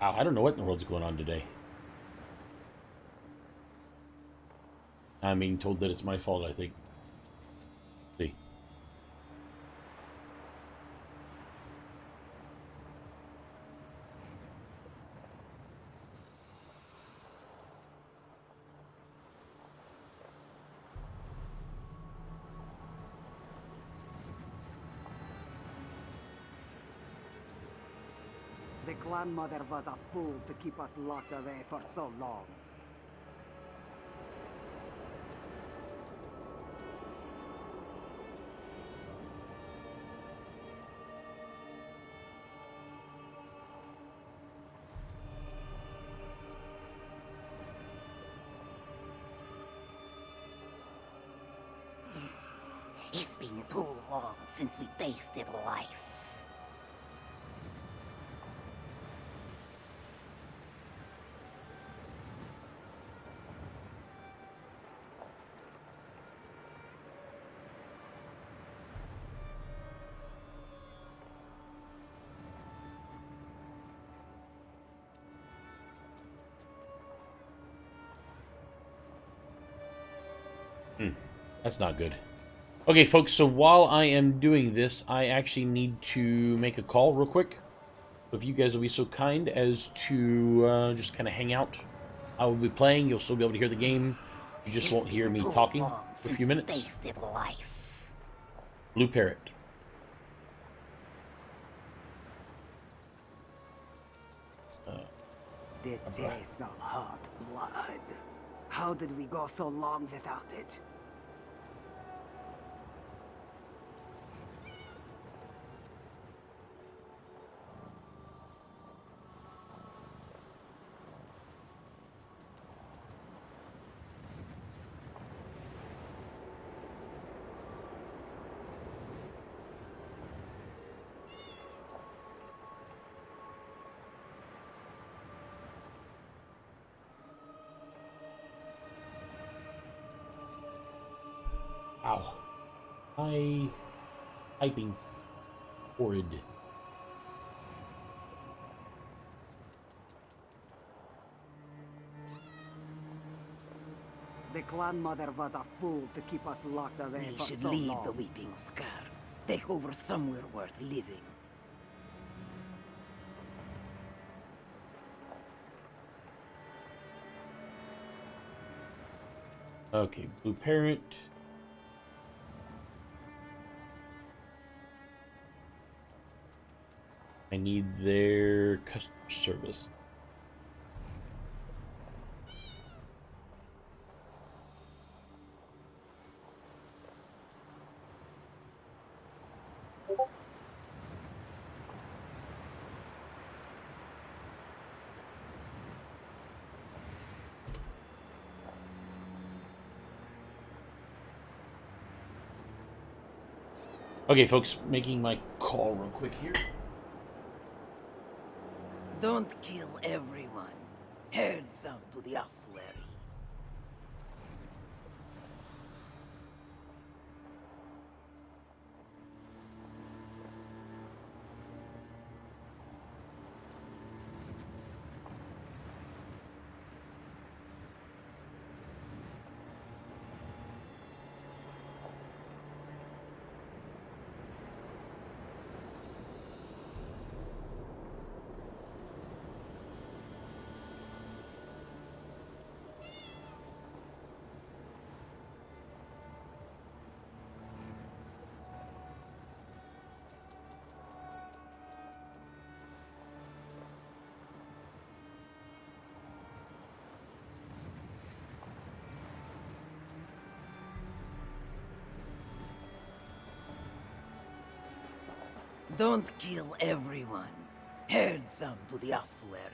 Wow, I don't know what in the world's going on today. I'm being told that it's my fault, I think. See. The grandmother was a fool to keep us locked away for so long. It's been too long since we tasted life. That's not good. Okay, folks, so while I am doing this, I actually need to make a call real quick. So if you guys will be so kind as to just kind of hang out, I will be playing. You'll still be able to hear the game. You just It's won't hear been me too talking long for a few since we minutes. tasted life. Blue Parrot. The taste of hot blood. How did we go so long without it? Ow. My typing horrid. The grandmother was a fool to keep us locked away We for should so leave long. the Weeping Scar. Take over somewhere worth living. Okay, Blue Parrot. I need their customer service. Okay, folks, making my call real quick here. Don't kill everyone. Herd some to the Elsweyr. Don't kill everyone. Herd some to the Elsweyr.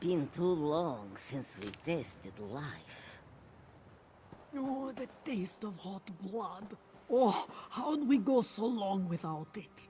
Been too long since we tasted life. Oh, the taste of hot blood. Oh, how'd we go so long without it?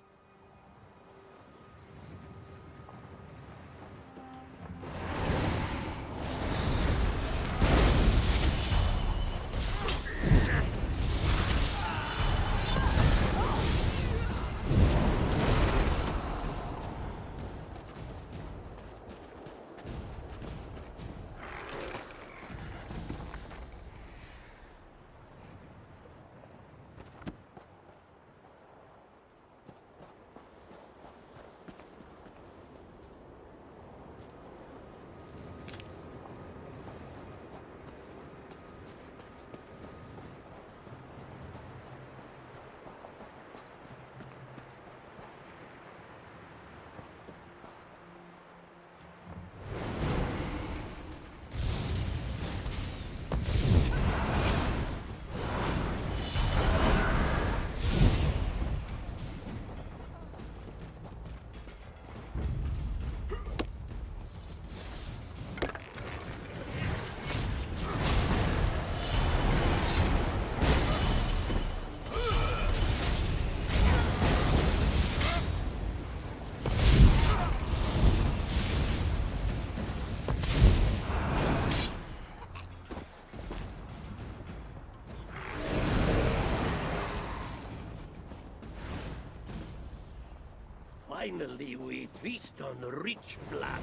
Finally, we feast on rich blood.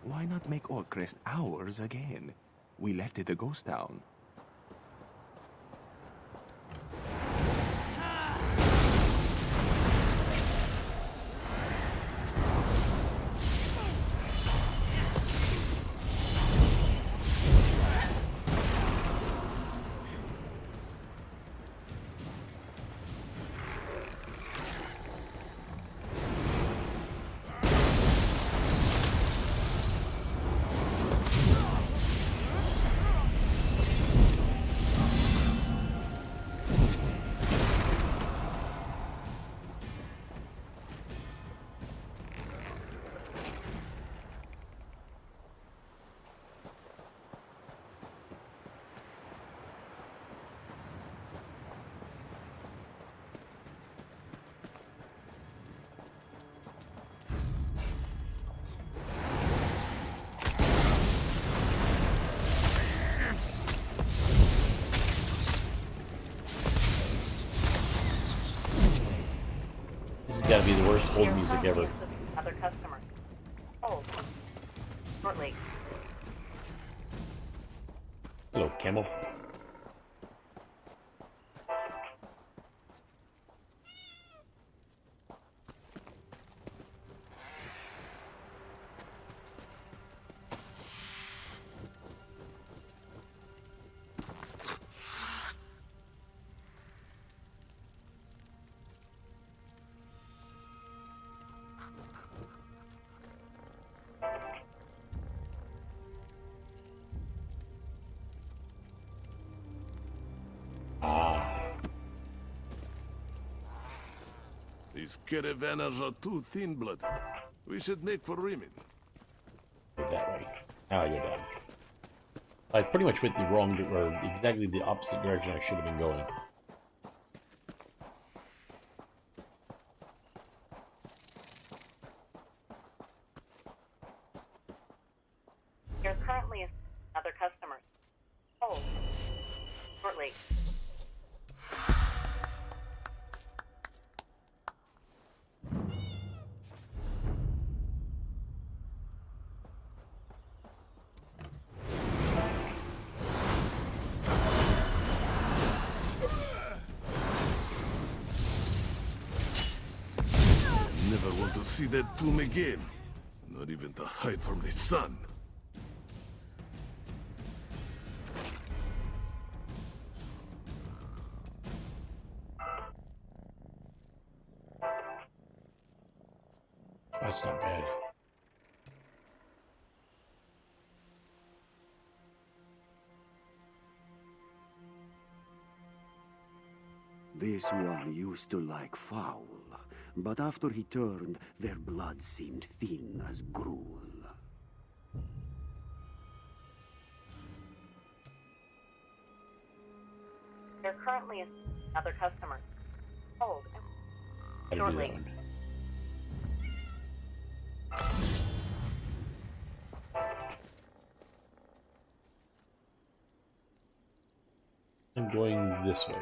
Why not make Orcrest ours again? We left it a ghost town. Gotta be the worst hold music ever. Other customer. Oh, shortly. Hello, Camel. These caravanners are too thin-blooded. We should make for Rimin. Go that way. Now you're down. I pretty much went the wrong, or exactly the opposite direction I should have been going. You're currently another customer. Oh, shortly. Never want to see that tomb again. Not even to hide from the sun. That's not bad. This one used to like fowl, but after he turned, their blood seemed thin as gruel. There currently is another customer. Hold. Gotta do Shortly. that one. I'm going this way.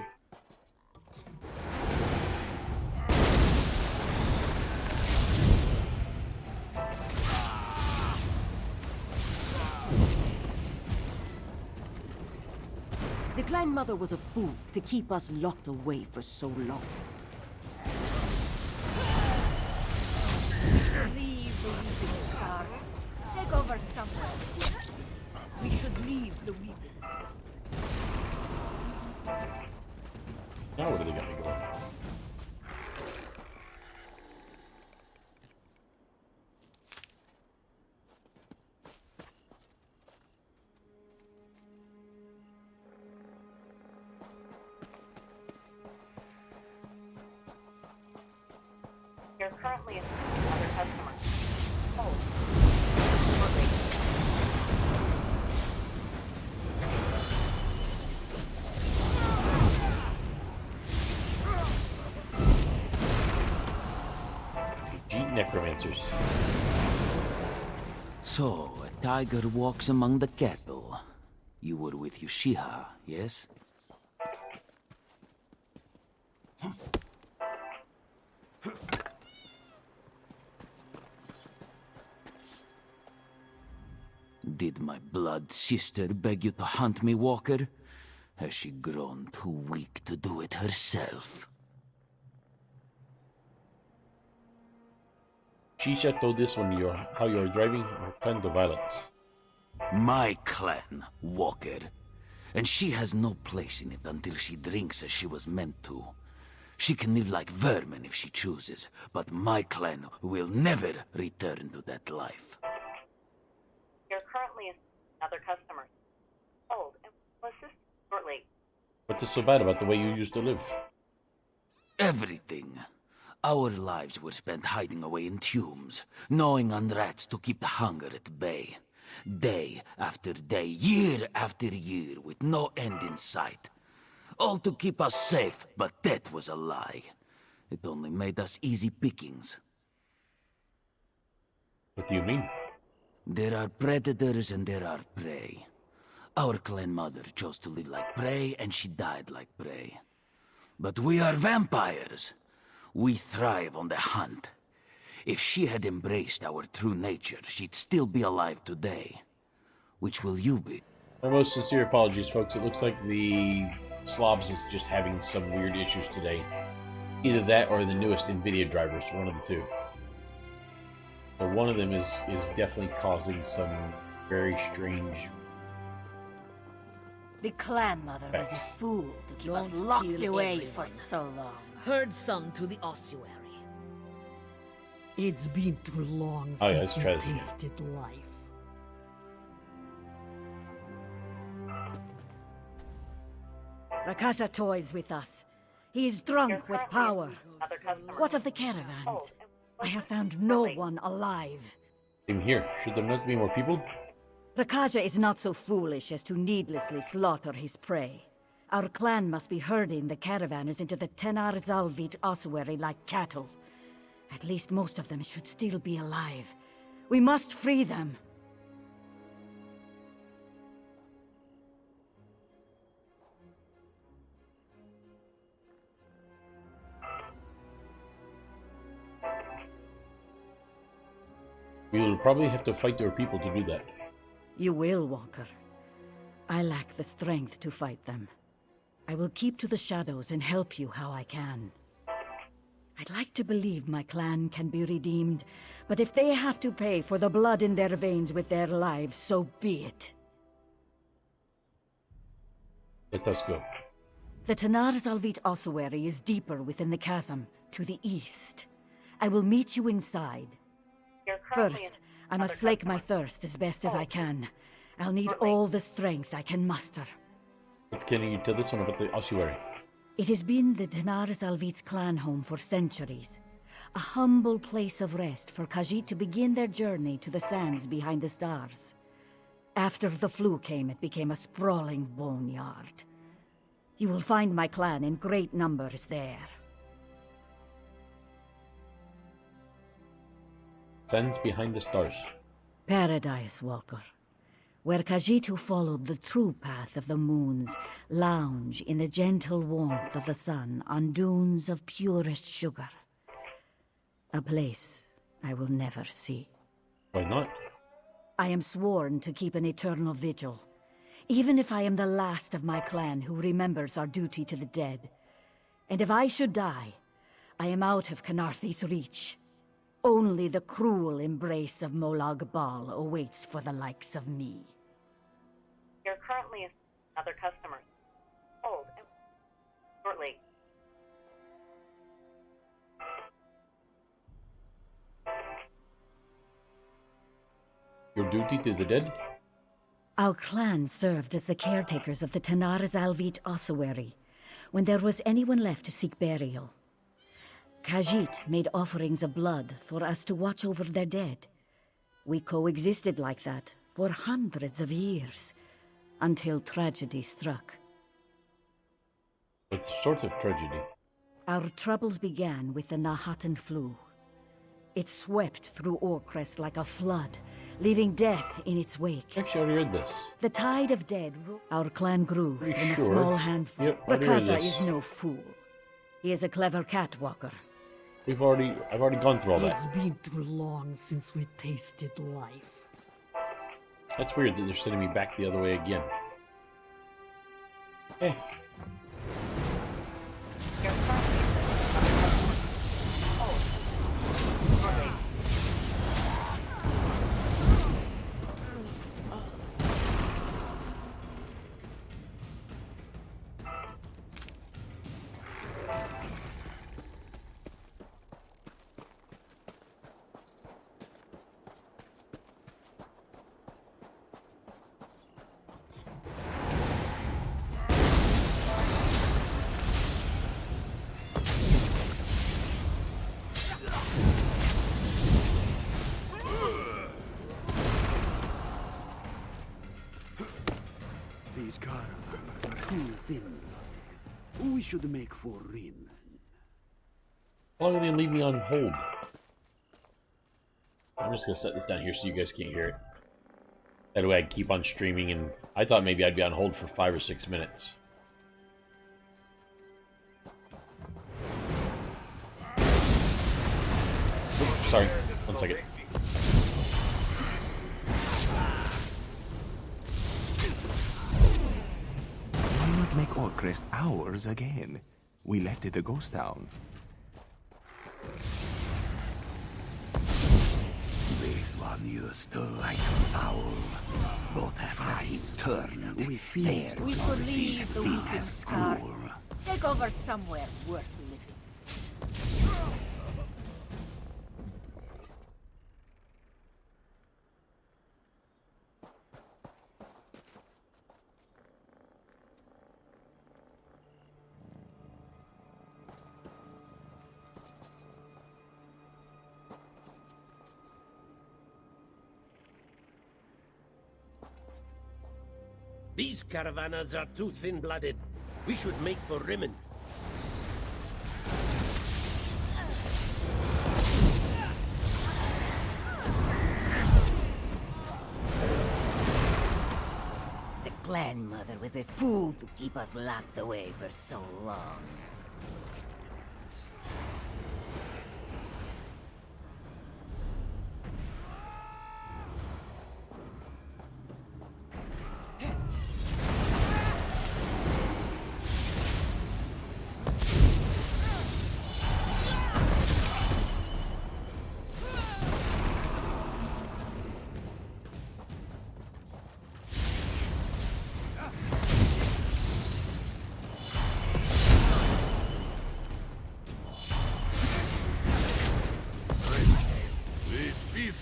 The Clan Mother was a fool to keep us locked away for so long. Leave the weeping star. Take over somewhere. We should leave the weeping. Now where do they got me going? There currently is another customer. Hold. Shortly. Jeet necromancers. So, a tiger walks among the cattle. You were with Yushiha, yes? Did my blood sister beg you to hunt me, Walker? Has she grown too weak to do it herself? Shisha told this one how you're driving her clan to violence. My clan, Walker. And she has no place in it until she drinks as she was meant to. She can live like vermin if she chooses, but my clan will never return to that life. There currently is another customer. Hold. Will assist shortly. What's so bad about the way you used to live? Everything. Our lives were spent hiding away in tombs, gnawing on rats to keep the hunger at bay. Day after day, year after year, with no end in sight. All to keep us safe, but that was a lie. It only made us easy pickings. What do you mean? There are predators and there are prey. Our clan mother chose to live like prey, and she died like prey. But we are vampires. We thrive on the hunt. If she had embraced our true nature, she'd still be alive today. Which will you be? My most sincere apologies, folks. It looks like the Slavs is just having some weird issues today. Either that or the newest NVIDIA drivers, one of the two. So one of them is definitely causing some very strange... The Clan Mother was a Thanks. fool to keep us Don't locked kill away everyone. for so long. Herd son to the ossuary. It's been too long Oh, yeah, since let's try you this again. tasted life. Rakasha toys with us. He is There drunk with currently power. is another customer. What of the caravans? Hold. I have found no one alive. Same here. Should there not be more people? Rakasha is not so foolish as to needlessly slaughter his prey. Our clan must be herding the caravanners into the Tenar Zalvit ossuary like cattle. At least most of them should still be alive. We must free them. We will probably have to fight their people to do that. You will, Walker. I lack the strength to fight them. I will keep to the shadows and help you how I can. I'd like to believe my clan can be redeemed, but if they have to pay for the blood in their veins with their lives, so be it. Let us go. The Tanar Zalvit ossuary is deeper within the chasm, to the east. I will meet you inside. currently First, in I must another slake my customer. thirst as best as I Hold. can. I'll need Shortly. all the strength I can muster. Let's get into this one about the Elsweyr. It has been the Tanaris Alvit's clan home for centuries. A humble place of rest for Khajiit to begin their journey to the sands behind the stars. After the flu came, it became a sprawling boneyard. You will find my clan in great numbers there. Sands behind the stars. Paradise Walker, where Khajiit who followed the true path of the moons lounge in the gentle warmth of the sun on dunes of purest sugar. A place I will never see. Why not? I am sworn to keep an eternal vigil, even if I am the last of my clan who remembers our duty to the dead. And if I should die, I am out of Canarthi's reach. Only the cruel embrace of Molag Bal awaits for the likes of me. You're currently in other customers. Hold. Shortly. Your duty to the dead? Our clan served as the caretakers of the Tanaris Alvit ossuary when there was anyone left to seek burial. Khajiit made offerings of blood for us to watch over their dead. We coexisted like that for hundreds of years, until tragedy struck. What sort of tragedy? Our troubles began with the Nahatan flu. It swept through Orcrest like a flood, leaving death in its wake. Actually, I already read this. The tide of dead. Our clan grew Pretty from sure. a small handful. Yep, I already read Rakasa this. is no fool. He is a clever catwalker. I've already gone through all It's that. been too long since we tasted life. That's weird that they're sending me back the other way again. Eh. You're currently in Hold. Shortly. These caravans are too thin. We should make for Rim. How long will they leave me on hold? I'm just gonna set this down here so you guys can't hear it. That way I can keep on streaming, and I thought maybe I'd be on hold for 5 or 6 minutes. Oops, sorry, 1 second. Why not make Orcrest ours again? We left it a ghost town. This one used to like foul. But after he turned, we feared We to should see leave the thing weak and as scarred. cruel. Take over somewhere worth living. These caravanas are too thin-blooded. We should make for Rimmon. The clan mother was a fool to keep us locked away for so long.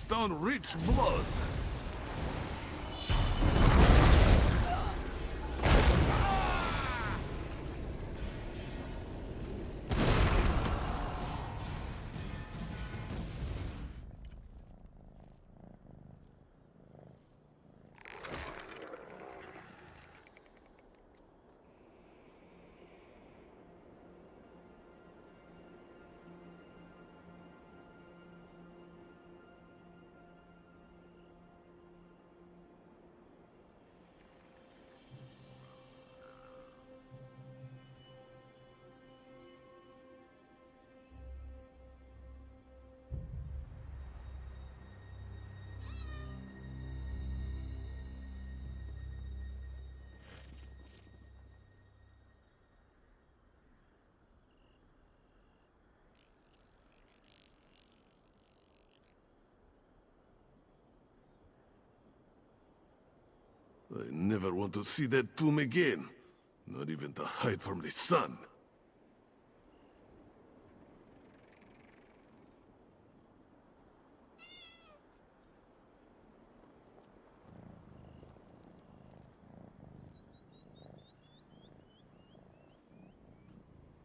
ghost town rich blood. I never want to see that tomb again. Not even to hide from the sun.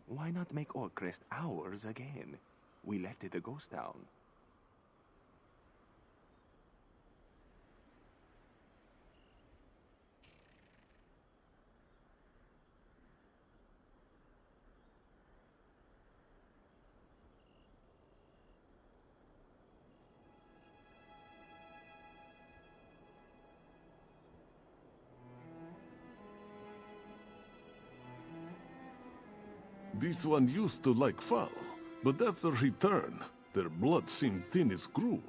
Why not make Orcrest ours again? We left it a ghost town. This one used to like foul, but after he turned, their blood seemed thin as gruel.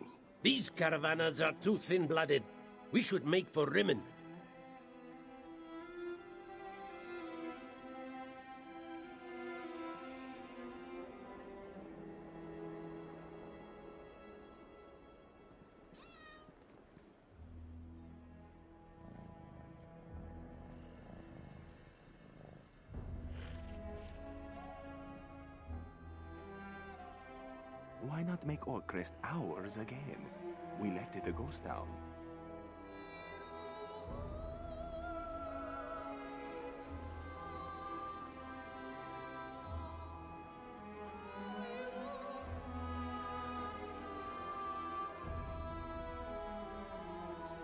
These caravanas are too thin-blooded. We should make for Rimmon. Why not make Orcrest ours again? We left it a ghost town.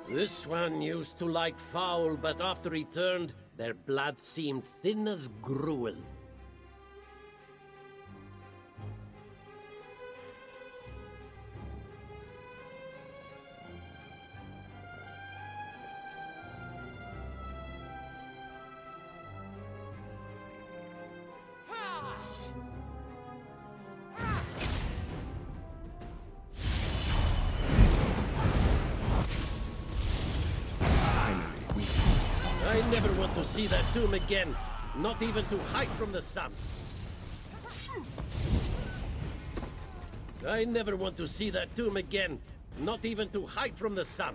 This one used to like foul, but after he turned, their blood seemed thin as gruel. I never want to see that tomb again, not even to hide from the sun. I never want to see that tomb again, not even to hide from the sun.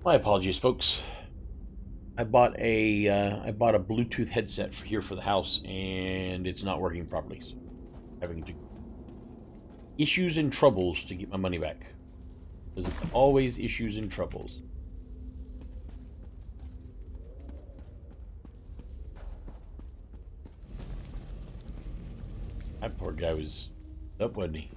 My apologies, folks. I bought a Bluetooth headset here for the house, and it's not working properly. So having to issues and troubles to get my money back, because it's always issues and troubles. That poor guy was up, wasn't he?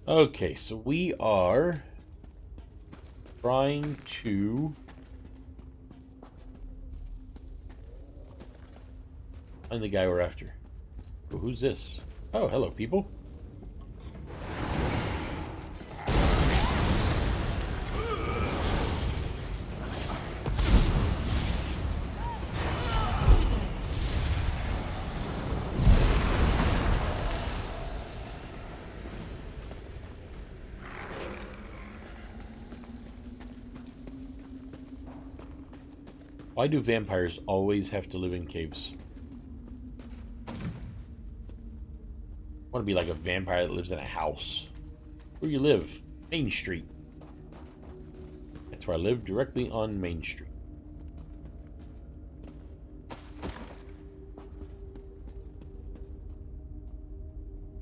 Okay, so we are trying to find the guy we're after. Oh, who's this? Oh, hello, people. Why do vampires always have to live in caves? I want to be like a vampire that lives in a house. Where you live? Main Street. That's where I live, directly on Main Street.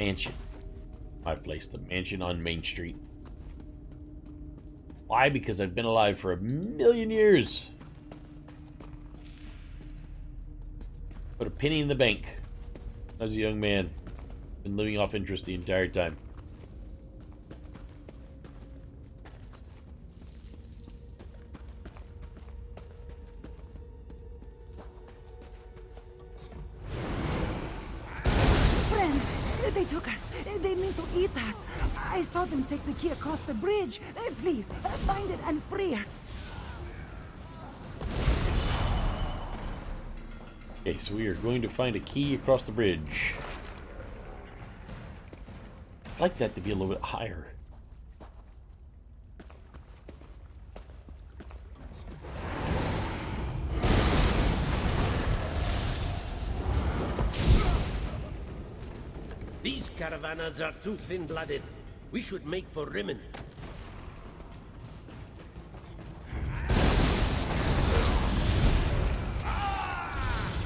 Mansion. My place, the mansion on Main Street. Why? Because I've been alive for 1,000,000 years. Put a penny in the bank. I was a young man. Been living off interest the entire time. Friend, they took us. They mean to eat us. I saw them take the key across the bridge. Please, find it and free us. Okay, so we are going to find a key across the bridge. I'd like that to be a little bit higher. These caravanas are too thin-blooded. We should make for Rimmon.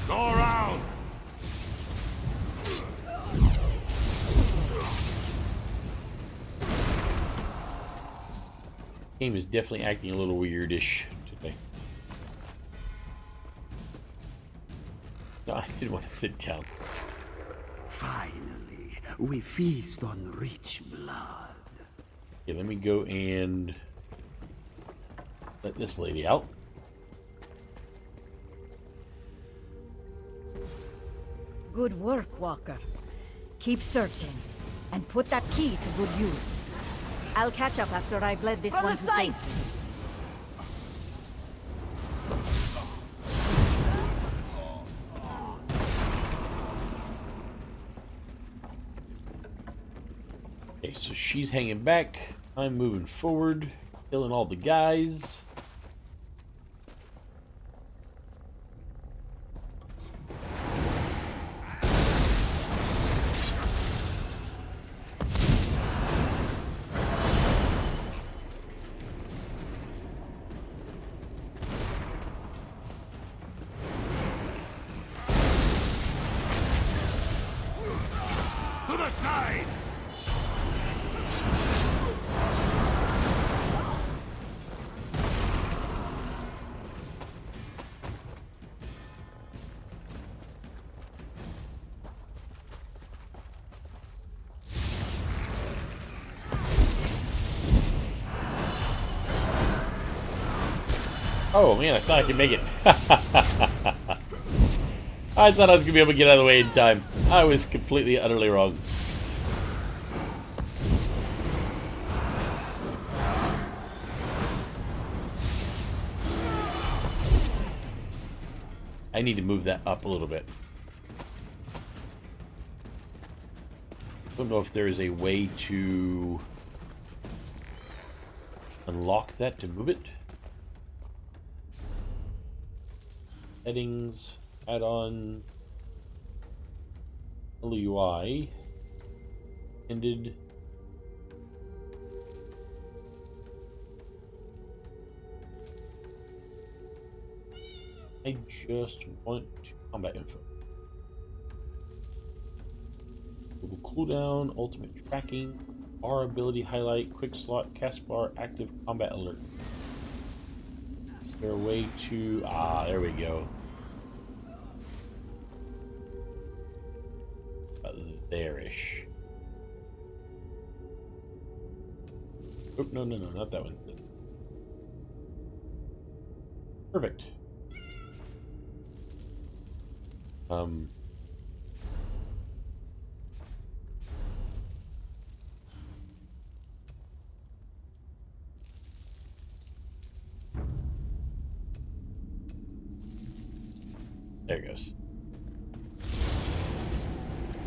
Go around! Game is definitely acting a little weirdish today. No, I didn't want to sit down. Finally, we feast on rich blood. Okay, let me go and let this lady out. Good work, Walker. Keep searching, and put that key to good use. I'll catch up after I've led this one to safety. Okay, so she's hanging back. I'm moving forward, killing all the guys. To the side! Oh man, I thought I could make it. I thought I was going to be able to get out of the way in time. I was completely, utterly wrong. I need to move that up a little bit. Don't know if there is a way to unlock that to move it. Settings, add-on. LUI ended. I just want to combat info. Global cooldown, ultimate tracking, R ability highlight, quick slot, cast bar, active combat alert. Is there a way to... Ah, there we go. There-ish. Oh, no, not that one. Perfect. There it goes.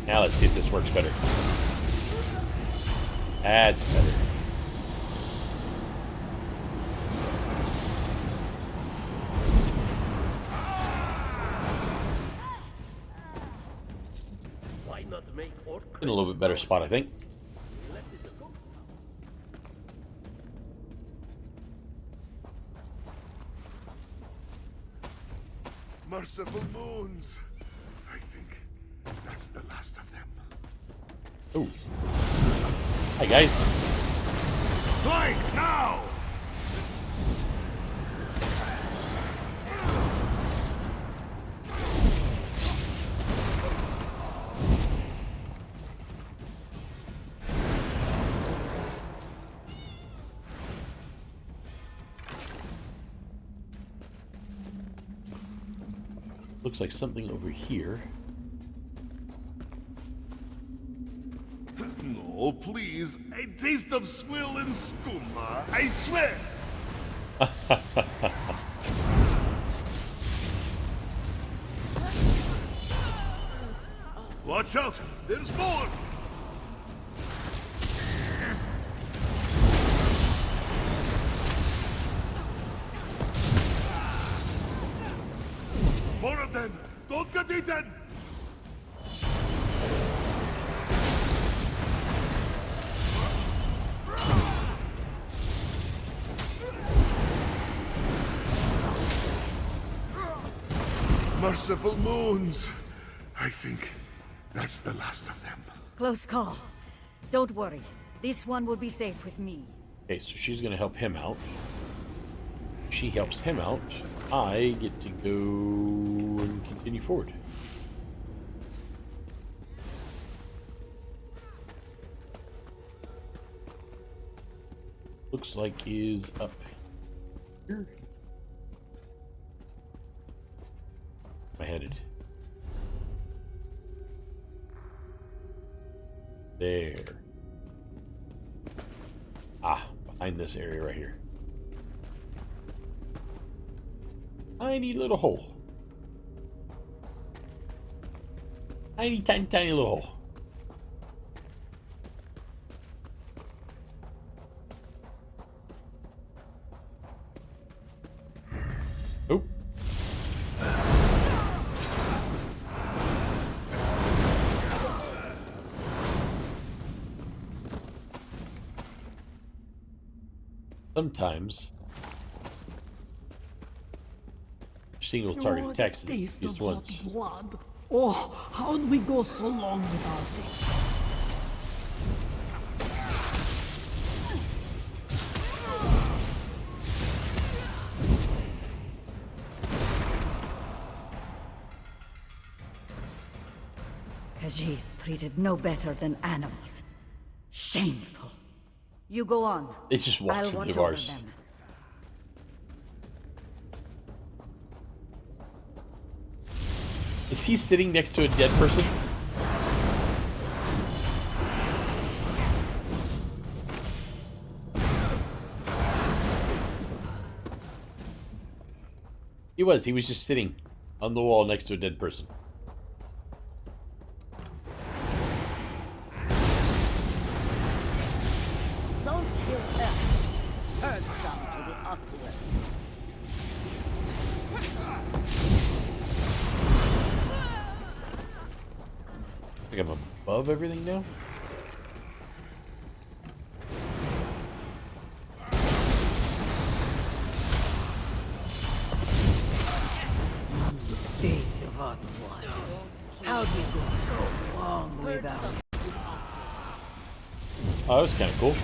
Now let's see if this works better. That's better. Why not make In a little bit better spot, I think. Merciful moons. I think that's the last of them. Oh. Hi, guys. Strike now! Looks like something over here. No, please. A taste of swill and skooma, I swear! Watch out! There's more! More of them! Don't get eaten! Merciful moons! I think that's the last of them. Close call. Don't worry. This one will be safe with me. Okay, so she's gonna help him out. She helps him out. I get to go and continue forward. Looks like is up here. Where am I headed? There. Ah, behind this area right here. Tiny little hole. Tiny little hole. Oh. Sometimes single target attacks just once. Blood. Oh, how'd we go so long without it? Khajiit treated no better than animals. Shameful. You go on. They just walked I'll through watch the over bars. them. Is he sitting next to a dead person? He was. He was just sitting on the wall next to a dead person. Don't kill her. Turn some to the Elsweyr. I think I'm above everything now. Taste of hot blood. How do you go so long without? Oh, that was kind of cool.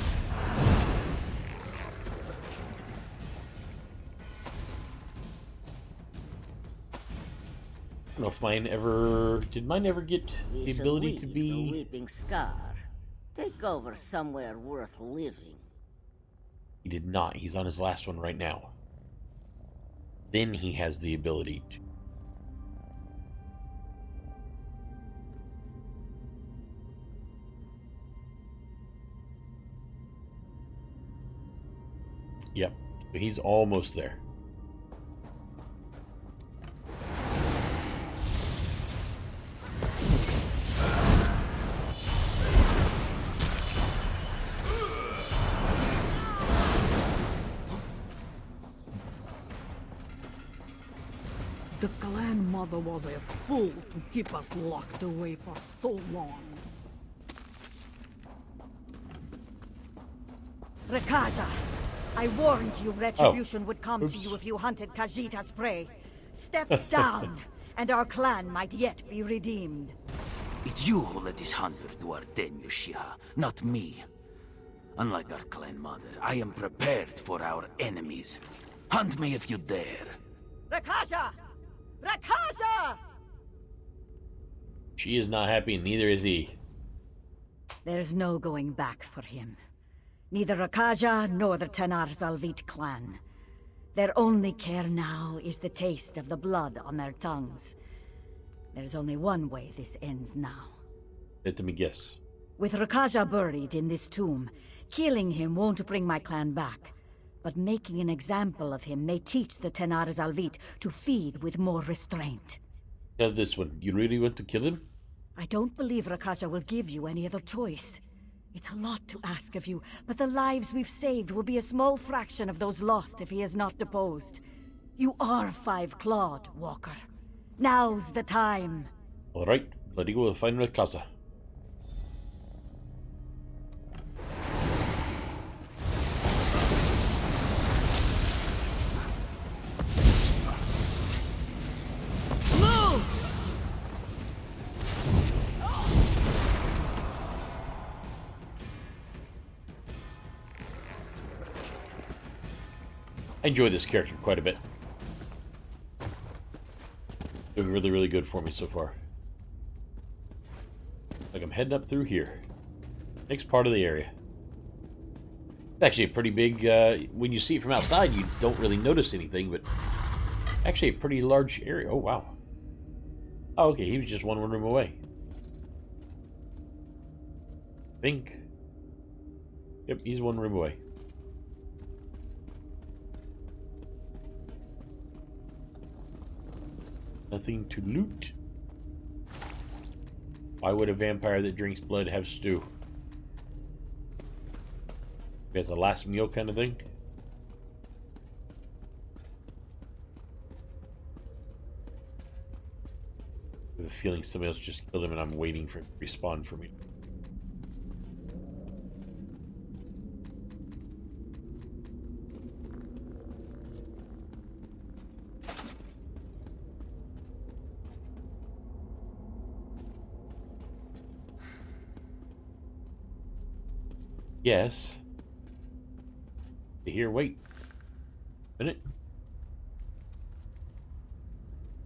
I don't know if mine ever... Did mine ever get the ability to be... The weeping scar. Take over somewhere worth living. He did not. He's on his last one right now. Then he has the ability to... Yep. But he's almost there. The clan mother was a fool to keep us locked away for so long. Rakaja, I warned you retribution would come to you if you hunted Khajiita's prey. Step down, and our clan might yet be redeemed. It's you who let this hunter do our den, Yoshiha, not me. Unlike our clan mother, I am prepared for our enemies. Hunt me if you dare. Rakaja! Rakaja! She is not happy, and neither is he. There's no going back for him. Neither Rakaja nor the Tenar Zalvit clan. Their only care now is the taste of the blood on their tongues. There's only one way this ends now. Let me guess. With Rakaja buried in this tomb, killing him won't bring my clan back. But making an example of him may teach the Tenar Zalvit to feed with more restraint. Now this one, you really want to kill him? I don't believe Rakaja will give you any other choice. It's a lot to ask of you, but the lives we've saved will be a small fraction of those lost if he is not deposed. You are five-clawed, Walker. Now's the time. Alright, let go and find Rakaja. I enjoy this character quite a bit. Doing really, really good for me so far. Like I'm heading up through here. Next part of the area. It's actually a pretty big, when you see it from outside, you don't really notice anything, but actually a pretty large area. Oh, wow. Oh, okay, he was just one room away. I think. Yep, he's one room away. Nothing to loot. Why would a vampire that drinks blood have stew? It's a last meal kind of thing. I have a feeling somebody else just killed him and I'm waiting for him to respawn for me. Yes. Here, wait. A minute.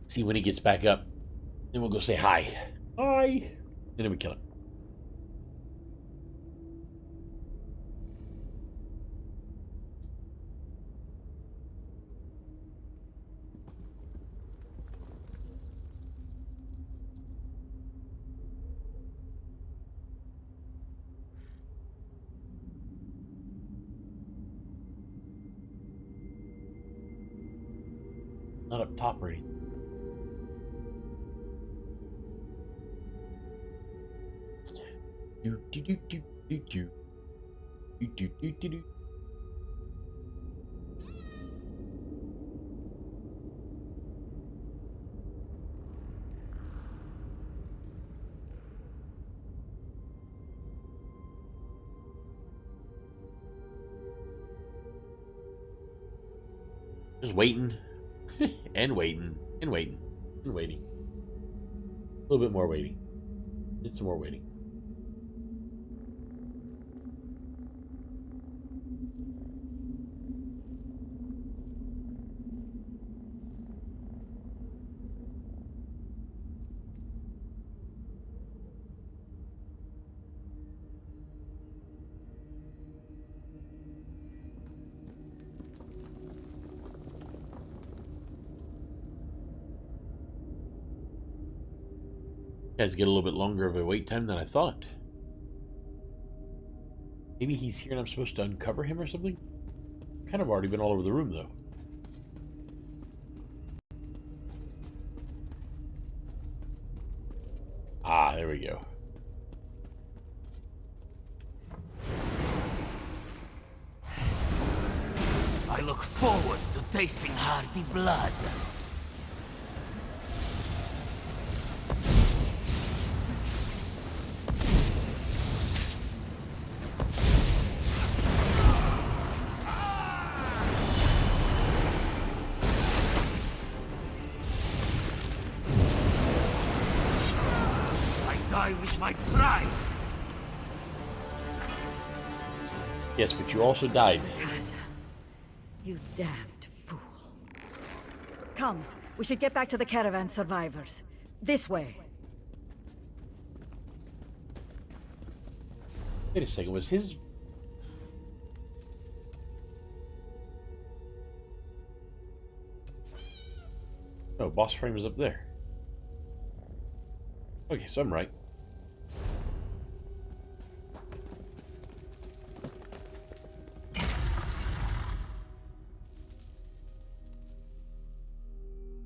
See when he gets back up. Then we'll go say hi. Hi! And then we kill him. Not up top or anything. Do do do do do do do do do do do. Just waiting. And waiting. And waiting. And waiting. A little bit more waiting. Did some more waiting. Guys get a little bit longer of a wait time than I thought. Maybe he's here and I'm supposed to uncover him or something? Kind of already been all over the room though. Ah, there we go. I look forward to tasting hearty blood. With my pride. Yes, but you also died. Rakasha, you damned fool. Come, we should get back to the caravan survivors. This way. Wait a second, was his... No, boss frame is up there. Okay, so I'm right.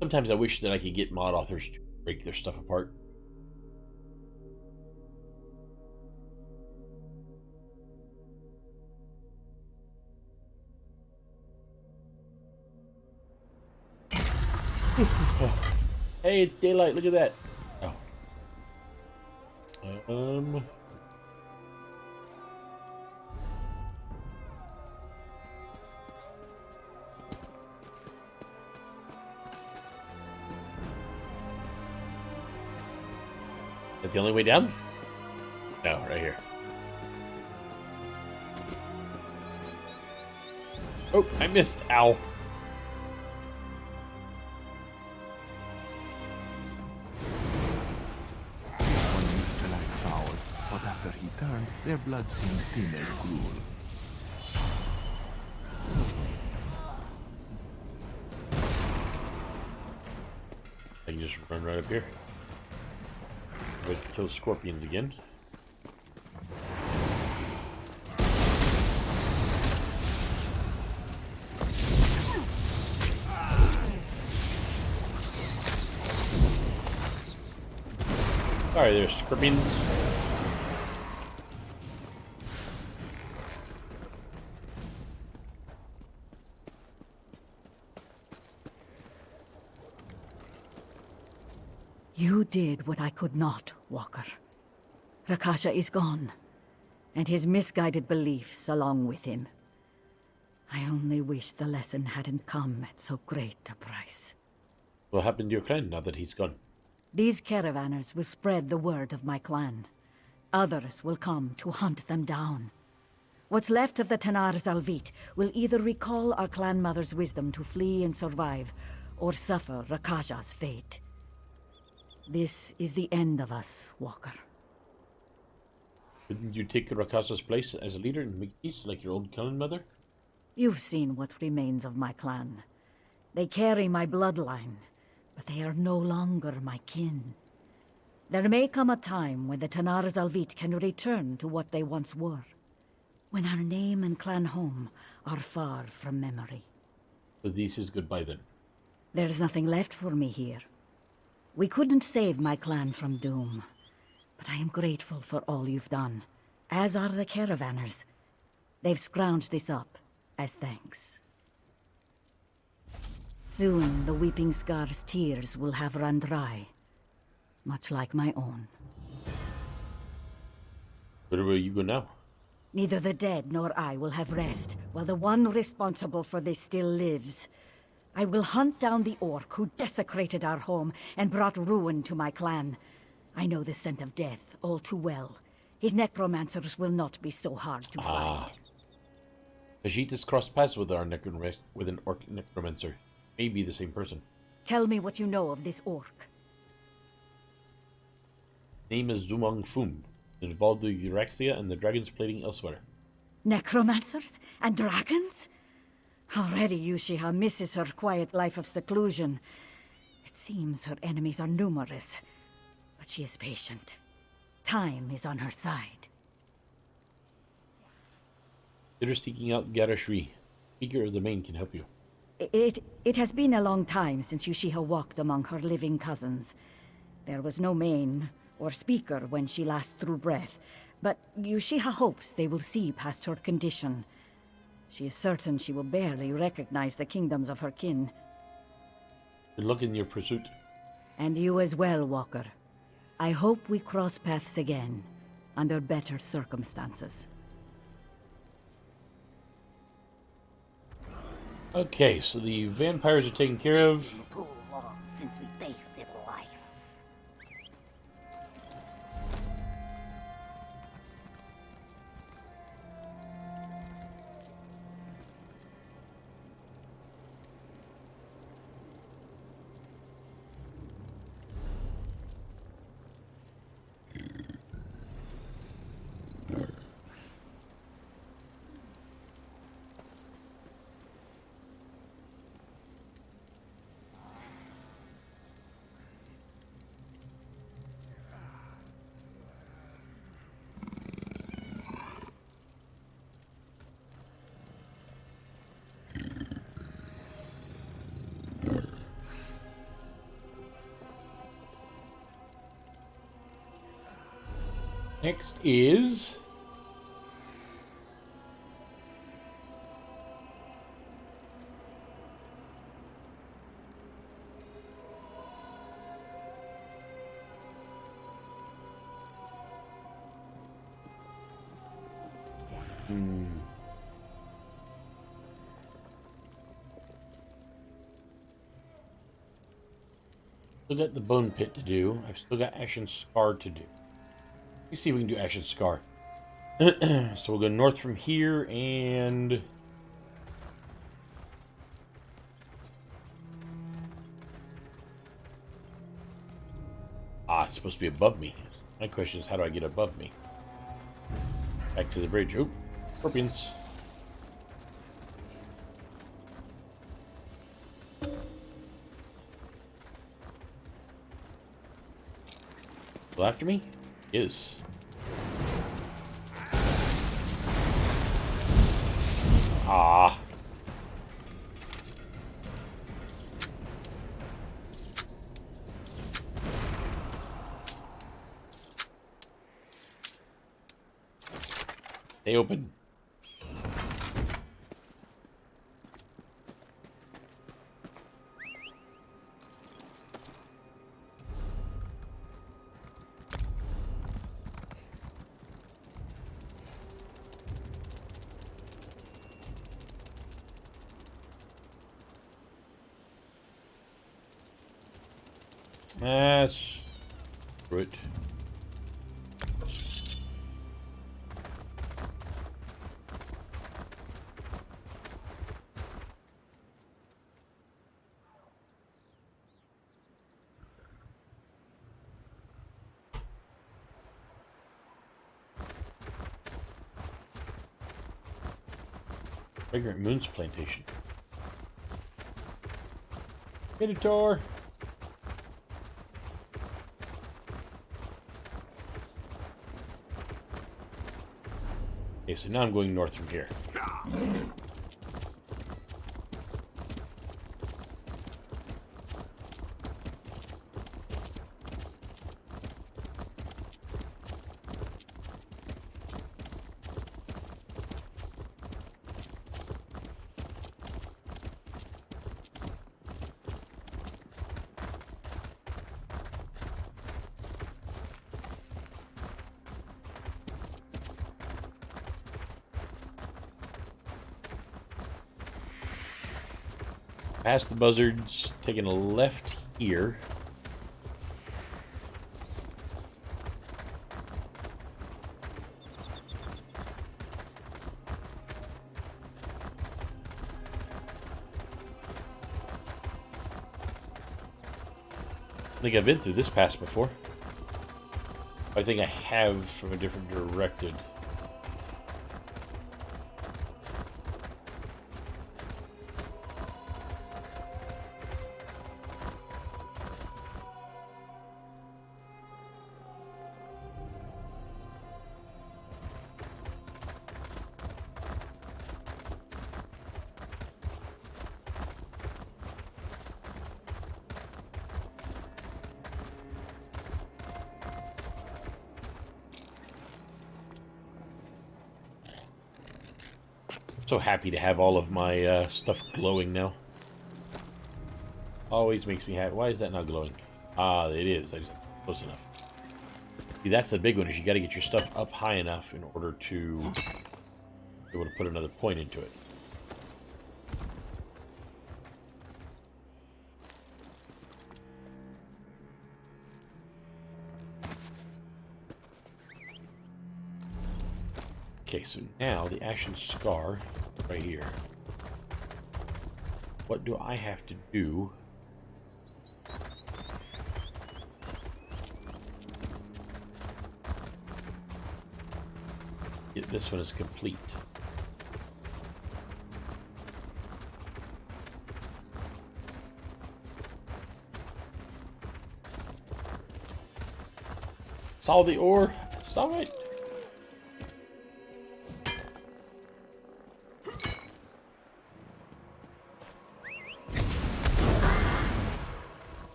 Sometimes I wish that I could get mod authors to break their stuff apart. Hey, it's daylight. Look at that. Oh. Is that the only way down? No, right here. Oh, I missed. Ow. But after he turned, their blood seemed thin as gruel. I can just run right up here. Wait to kill scorpions again. Alright, there's scorpions. You did what I could not, Walker. Rakasha is gone, and his misguided beliefs along with him. I only wish the lesson hadn't come at so great a price. What happened to your clan now that he's gone? These caravanners will spread the word of my clan. Others will come to hunt them down. What's left of the Tanar Zalvit will either recall our clan mother's wisdom to flee and survive, or suffer Rakasha's fate. This is the end of us, Walker. Didn't you take Rakasha's place as a leader and make peace like your old clan mother? You've seen what remains of my clan. They carry my bloodline, but they are no longer my kin. There may come a time when the Tanar Zalvit can return to what they once were, when our name and clan home are far from memory. So this is goodbye then. There's nothing left for me here. We couldn't save my clan from doom, but I am grateful for all you've done, as are the caravanners. They've scrounged this up as thanks. Soon the Weeping Scar's tears will have run dry, much like my own. Where will you go now? Neither the dead nor I will have rest, while the one responsible for this still lives. I will hunt down the orc who desecrated our home and brought ruin to my clan. I know the scent of death all too well. His necromancers will not be so hard to find. Ajit has crossed paths with with an orc necromancer. Maybe the same person. Tell me what you know of this orc. Name is Zumong Fum. Involved with Eurexia and the dragons plating Elsweyr. Necromancers? And dragons? Already Yushiha misses her quiet life of seclusion. It seems her enemies are numerous, but she is patient. Time is on her side. Consider seeking out Garashri. Speaker of the Main can help you. It has been a long time since Yushiha walked among her living cousins. There was no Main or Speaker when she last drew breath, but Yushiha hopes they will see past her condition. She is certain she will barely recognize the kingdoms of her kin. Good luck in your pursuit. And you as well, Walker. I hope we cross paths again, under better circumstances. Okay, so the vampires are taken care of. Too long since we tasted life. Next is... Still got the Bone Pit to do. I've still got Ashen Scar to do. Let's see if we can do Ashen Scar. So we'll go north from here and... it's supposed to be above me. My question is, how do I get above me? Back to the bridge. Oh, scorpions. Still after me? Is. Ah. Stay open. Screw it. Fragrant Moons Plantation. Editor! Okay, so now I'm going north from here. Past the buzzards, taking a left here. I think I've been through this pass before. I think I have from a different directed. So happy to have all of my stuff glowing now. Always makes me happy. Why is that not glowing? Ah, it is. I just close enough. See, that's the big one. Is you got to get your stuff up high enough in order to be able to put another point into it. Okay, so now the Ashen Scar right here. What do I have to do? Get this one is complete. Saw the ore. Saw it.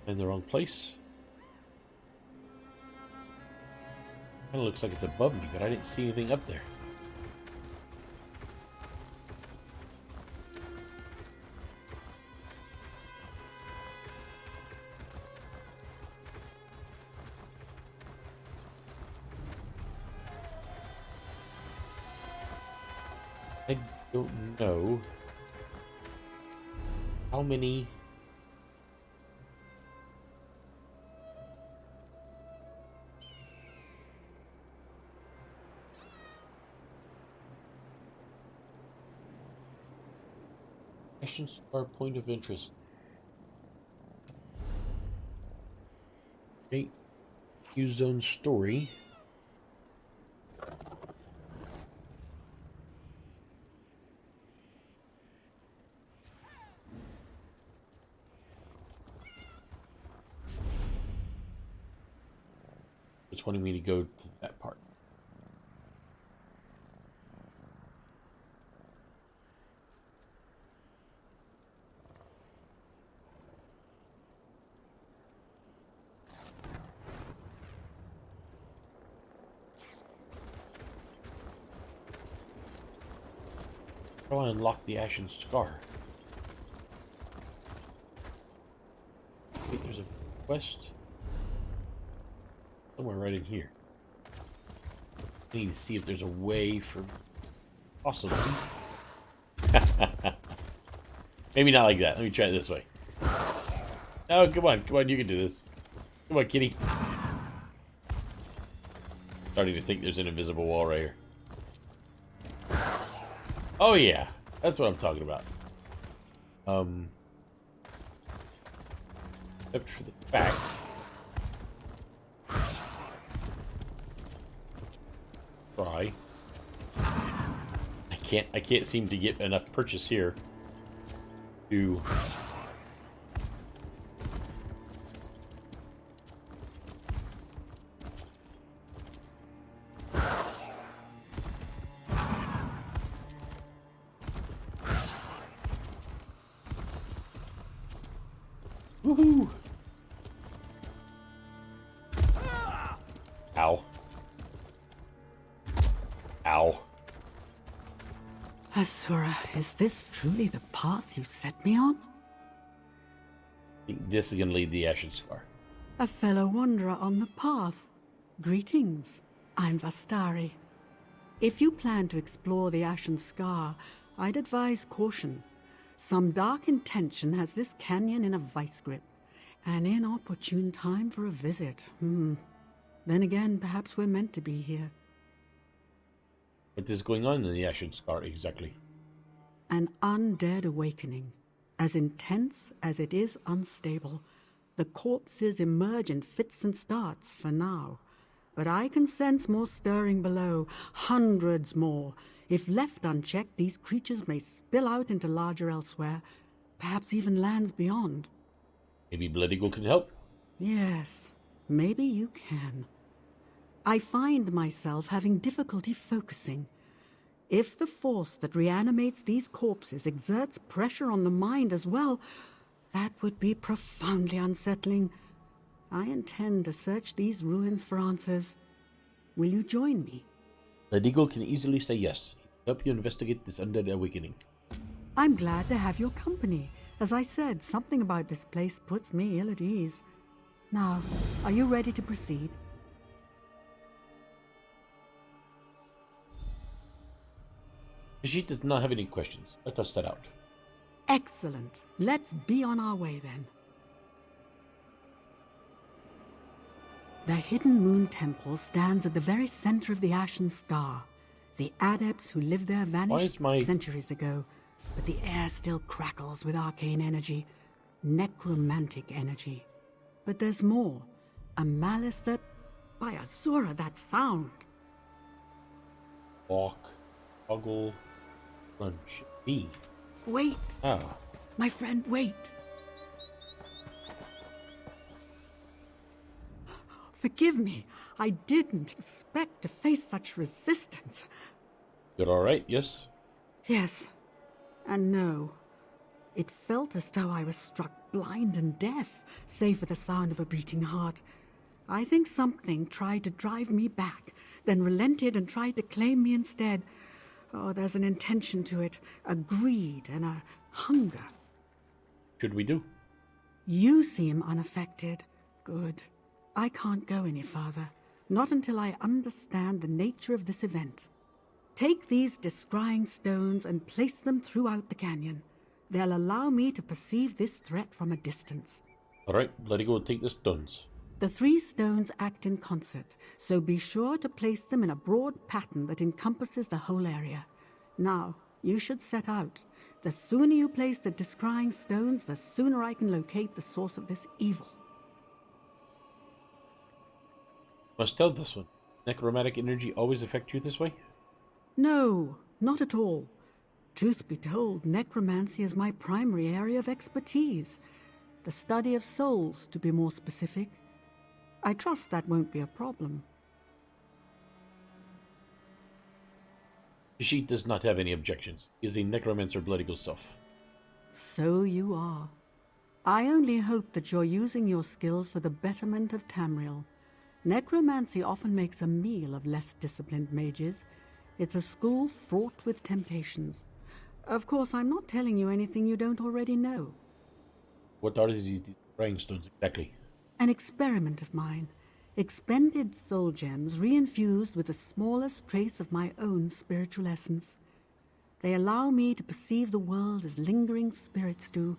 In the wrong place. Kind of looks like it's above me, but I didn't see anything up there. I don't know how many questions are point of interest. Okay, use zone story. It's wanting me to go to that part. How do I unlock the Ashen Scar? Wait, there's a quest somewhere right in here. I need to see if there's a way for possibly. Maybe not like that. Let me try it this way. Oh, come on, you can do this. Come on, kitty. Starting to think there's an invisible wall right here. Oh yeah, that's what I'm talking about. Except for the fact. Try. I can't seem to get enough purchase here to woohoo! Ow. Ow. Asura, is this truly the path you set me on? This is going to lead the Ashen Scar. A fellow wanderer on the path. Greetings. I'm Vastari. If you plan to explore the Ashen Scar, I'd advise caution. Some dark intention has this canyon in a vice grip. An inopportune time for a visit. Then again, perhaps we're meant to be here. What is going on in the Ashen Scar exactly? An undead awakening. As intense as it is unstable. The corpses emerge in fits and starts for now. But I can sense more stirring below. Hundreds more. If left unchecked, these creatures may spill out into larger Elsweyr. Perhaps even lands beyond. Maybe Blood Eagle can help? Yes, maybe you can. I find myself having difficulty focusing. If the force that reanimates these corpses exerts pressure on the mind as well, that would be profoundly unsettling. I intend to search these ruins for answers. Will you join me? Blood Eagle can easily say yes. Help you investigate this undead awakening. I'm glad to have your company. As I said, something about this place puts me ill at ease. Now, are you ready to proceed? She does not have any questions. Let us set out. Excellent. Let's be on our way then. The Hidden Moon Temple stands at the very center of the Ashen Scar. The adepts who lived there vanished centuries ago, but the air still crackles with arcane energy, necromantic energy. But there's more. A malice that... By Azura, that sound! Walk. Toggle. Lunch. B. Wait! Ah. My friend, wait! Forgive me. I didn't expect to face such resistance. You're alright, yes? Yes. And no. It felt as though I was struck blind and deaf, save for the sound of a beating heart. I think something tried to drive me back, then relented and tried to claim me instead. Oh, there's an intention to it, a greed and a hunger. Should we do? You seem unaffected. Good. I can't go any farther, not until I understand the nature of this event. Take these descrying stones and place them throughout the canyon. They'll allow me to perceive this threat from a distance. Alright, let it go take the stones. The 3 stones act in concert, so be sure to place them in a broad pattern that encompasses the whole area. Now, you should set out. The sooner you place the descrying stones, the sooner I can locate the source of this evil. Must tell this one. Necromantic energy always affect you this way? No, not at all. Truth be told, necromancy is my primary area of expertise. The study of souls, to be more specific. I trust that won't be a problem. She does not have any objections. He is a necromancer Blood Eagle self. So you are. I only hope that you're using your skills for the betterment of Tamriel. Necromancy often makes a meal of less disciplined mages. It's a school fraught with temptations. Of course, I'm not telling you anything you don't already know. What are these scrying stones exactly? An experiment of mine. Expended soul gems reinfused with the smallest trace of my own spiritual essence. They allow me to perceive the world as lingering spirits do,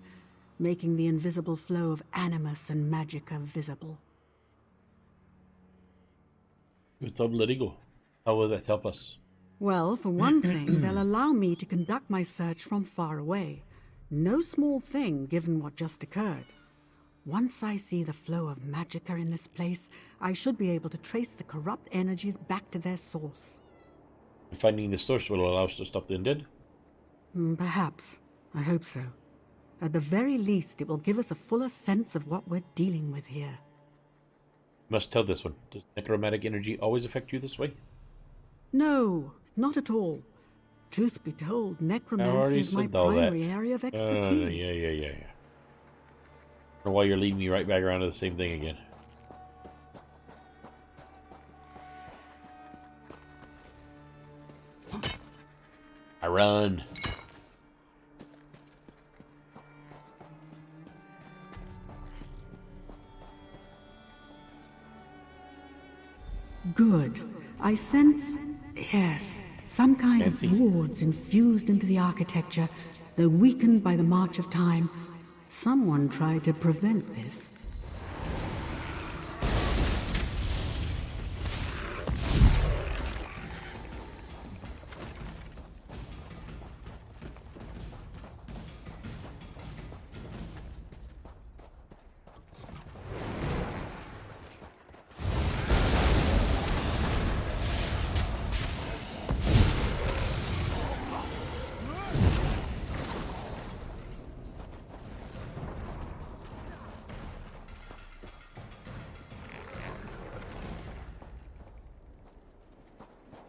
making the invisible flow of animus and magicka visible. It's a Blood Eagle. How will that help us? Well, for one thing, they'll allow me to conduct my search from far away. No small thing, given what just occurred. Once I see the flow of magicka in this place, I should be able to trace the corrupt energies back to their source. Finding the source will allow us to stop the undead? Perhaps. I hope so. At the very least, it will give us a fuller sense of what we're dealing with here. Must tell this one. Does necromantic energy always affect you this way? No, not at all. Truth be told, necromancy is my primary area of expertise. Yeah. Or why you're leading me right back around to the same thing again. I run. Good. I sense, yes, some kind Fancy. of wards infused into the architecture, though weakened by the march of time. Someone tried to prevent this.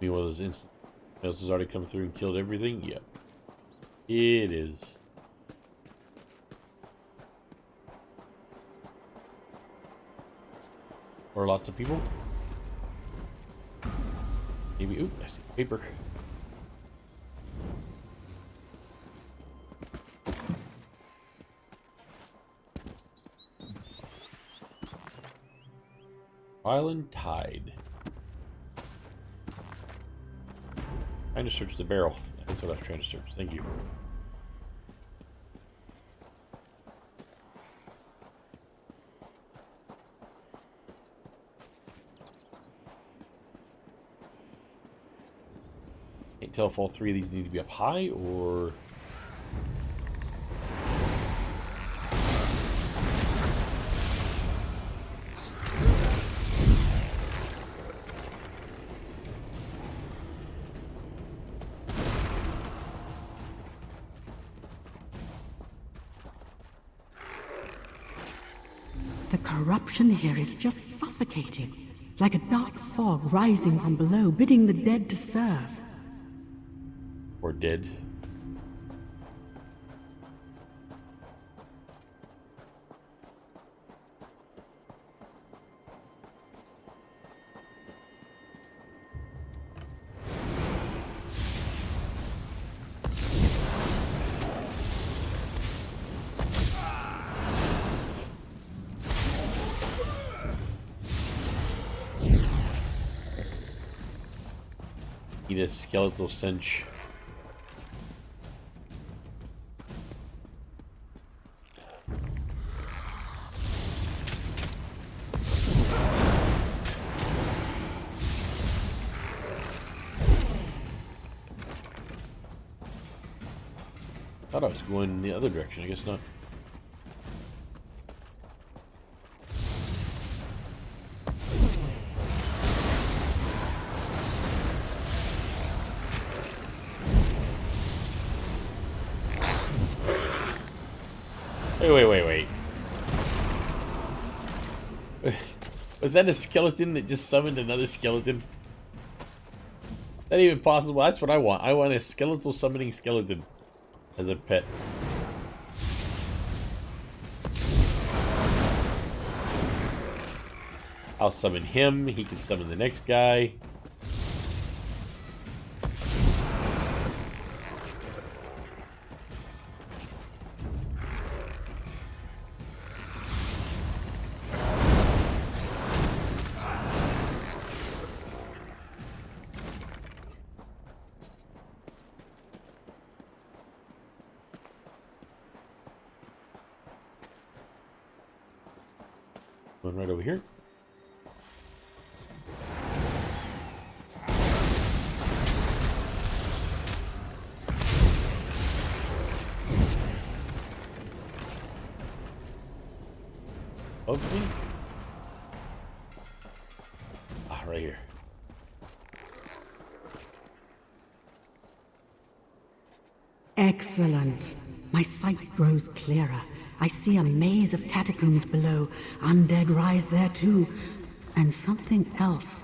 One of those instant has already come through and killed everything. Yep, it is. Or lots of people. Maybe. Ooh, I see paper. Island Tide. Trying to search the barrel. That's what I was trying to search. Thank you. Can't tell if all three of these need to be up high or... The corruption here is just suffocating, like a dark fog rising from below, bidding the dead to serve. Or dead. Need a skeletal cinch. Thought I was going in the other direction. I guess not. Wait. Was that a skeleton that just summoned another skeleton? Is that even possible? That's what I want. I want a skeletal summoning skeleton as a pet. I'll summon him. He can summon the next guy. One right over here. Above me? Ah, right here. Excellent. My sight grows clearer. I see a maze of catacombs below. Undead rise there too. And something else.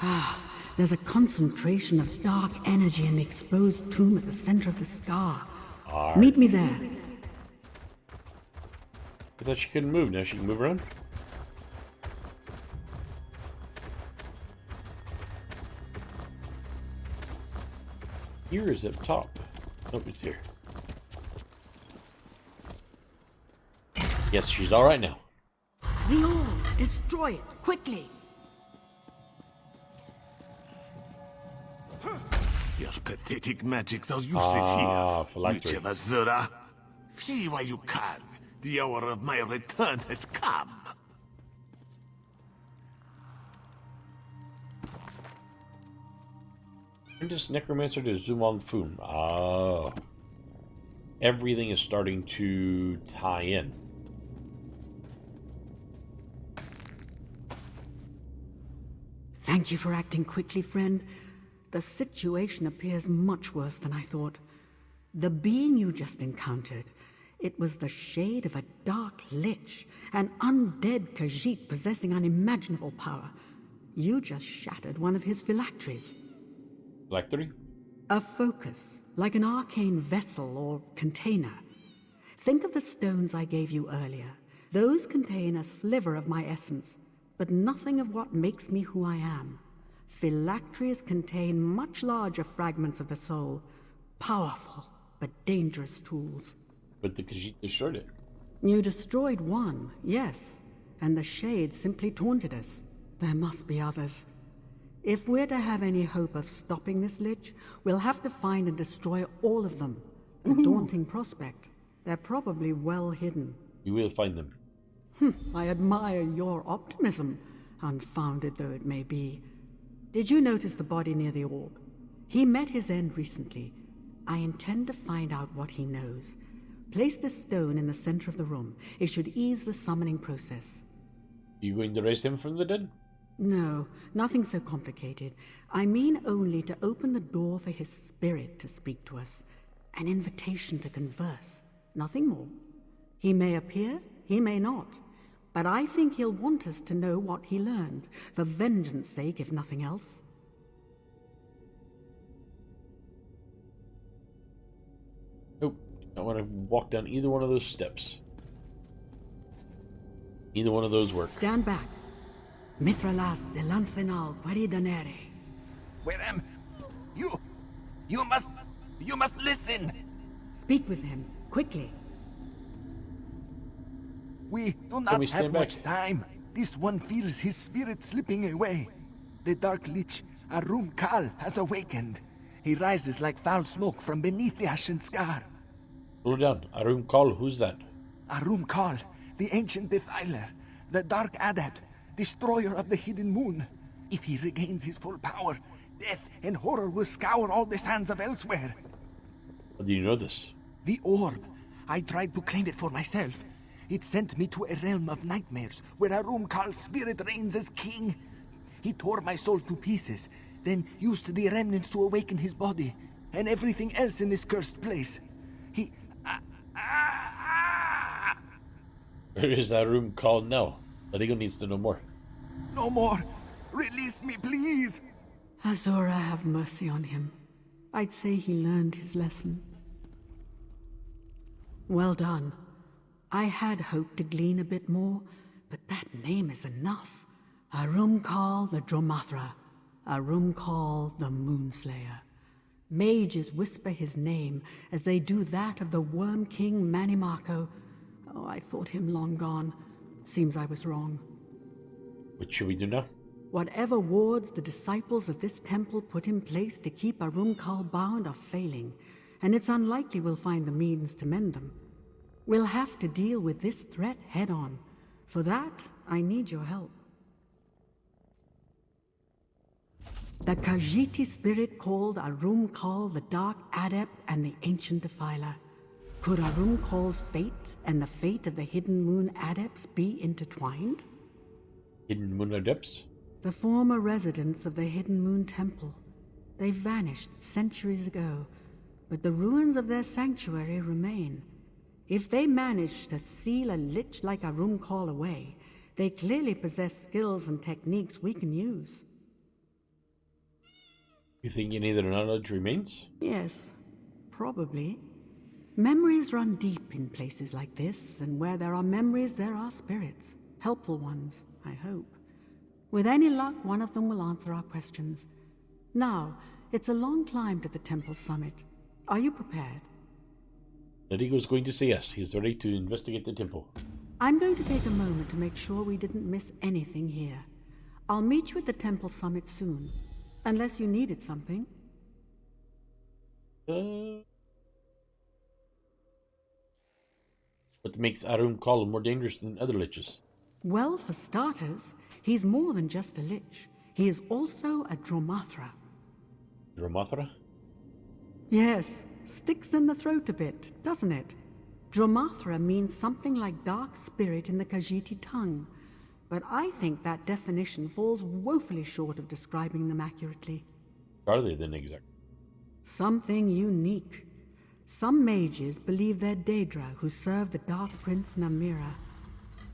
Ah, there's a concentration of dark energy in the exposed tomb at the center of the scar. Meet me there. I thought she couldn't move. Now she can move around? Here is up top. Nope, it's here. Yes, she's alright now. The orb! Destroy it! Quickly! Your pathetic magics are useless here. Phylactery. Witch of Azura. Flee while you can. The hour of my return has come. Apprentice Necromancer to Zumong Fun. Oh. Everything is starting to tie in. Thank you for acting quickly, friend. The situation appears much worse than I thought. The being you just encountered, it was the shade of a dark lich, an undead Khajiit possessing unimaginable power. You just shattered one of his phylacteries. Phylactery? A focus, like an arcane vessel or container. Think of the stones I gave you earlier. Those contain a sliver of my essence, but nothing of what makes me who I am. Phylacteries contain much larger fragments of the soul, powerful but dangerous tools. But the Khajiit destroyed it. You destroyed one, yes, and the shade simply taunted us. There must be others. If we're to have any hope of stopping this lich, we'll have to find and destroy all of them. A daunting prospect. They're probably well hidden. You will find them. I admire your optimism, unfounded though it may be. Did you notice the body near the orb? He met his end recently. I intend to find out what he knows. Place the stone in the center of the room. It should ease the summoning process. Are you going to raise him from the dead? No, nothing so complicated. I mean only to open the door for his spirit to speak to us. An invitation to converse. Nothing more. He may appear, he may not. But I think he'll want us to know what he learned, for vengeance sake, if nothing else. Nope. I want to walk down either one of those steps. Either one of those work. Stand back. Mithralas Zelanthenal Peridanere. Werem, you must listen. Speak with him, quickly. We do not have much time. This one feels his spirit slipping away. The dark lich, Arum Kal, has awakened. He rises like foul smoke from beneath the ashen scar. Slow down. Arum Kal, who's that? Arum Kal, the ancient defiler, the dark adept, destroyer of the hidden moon. If he regains his full power, death and horror will scour all the sands of Elsweyr. How do you know this? The orb. I tried to claim it for myself. It sent me to a realm of nightmares, where Arum Kal's spirit reigns as king. He tore my soul to pieces, then used the remnants to awaken his body, and everything else in this cursed place. He... Where is Arum Kal now? Ladigo needs to know more. No more! Release me, please! Azura have mercy on him. I'd say he learned his lesson. Well done. I had hoped to glean a bit more, but that name is enough. Arum Kal the Dromathra. Arum Kal the Moonslayer. Mages whisper his name as they do that of the Worm King Manimako. Oh, I thought him long gone. Seems I was wrong. What should we do now? Whatever wards the disciples of this temple put in place to keep Arum Kal bound are failing, and it's unlikely we'll find the means to mend them. We'll have to deal with this threat head-on. For that, I need your help. The Khajiiti spirit called Arum Kal the Dark Adept and the Ancient Defiler. Could Arum Kal's fate and the fate of the Hidden Moon Adepts be intertwined? Hidden Moon Adepts? The former residents of the Hidden Moon Temple. They vanished centuries ago, but the ruins of their sanctuary remain. If they managed to seal a lich like Arum Kal away, they clearly possess skills and techniques we can use. You think any of their knowledge remains? Yes, probably. Memories run deep in places like this, and where there are memories, there are spirits. Helpful ones, I hope. With any luck, one of them will answer our questions. Now, It's a long climb to the temple summit. Are you prepared? Ladigo's going to say yes. He's ready to investigate the temple. I'm going to take a moment to make sure we didn't miss anything here. I'll meet you at the temple summit soon. Unless you needed something. What makes Arum Kal more dangerous than other liches? Well, for starters, he's more than just a lich. He is also a Dromathra. Dromathra? Yes, sticks in the throat a bit, doesn't it? Dromathra means something like dark spirit in the Khajiiti tongue, but I think that definition falls woefully short of describing them accurately. What are they then exactly? Something unique. Some mages believe they're Daedra who serve the Dark Prince Namira.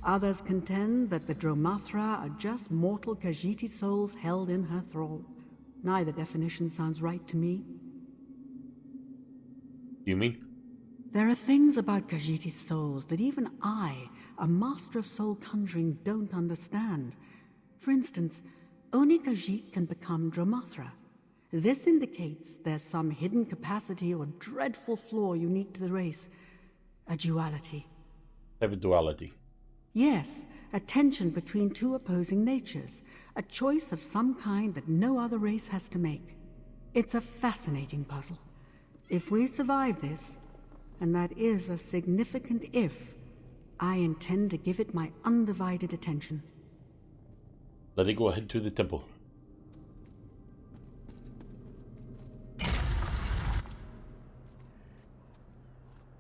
Others contend that the Dromathra are just mortal Khajiiti souls held in her thrall. Neither definition sounds right to me. You mean? There are things about Khajiiti souls that even I, a master of soul conjuring, don't understand. For instance, only Khajiit can become Dromathra. This indicates there's some hidden capacity or dreadful flaw unique to the race. A duality. Type of duality. Yes, a tension between two opposing natures. A choice of some kind that no other race has to make. It's a fascinating puzzle. If we survive this, and that is a significant if, I intend to give it my undivided attention. Let it go ahead to the temple.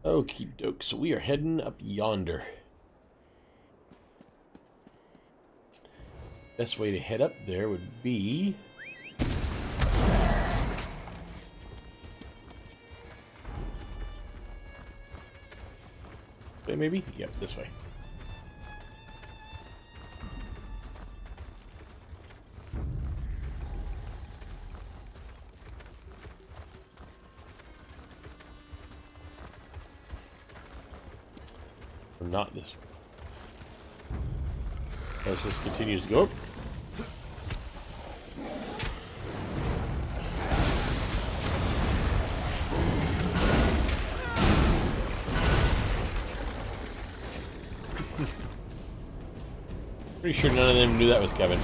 Okie doke, so we are heading up yonder. Best way to head up there would be... maybe? Yep, this way. Or not this way. As this continues to go up. Pretty sure none of them knew that was Kevin.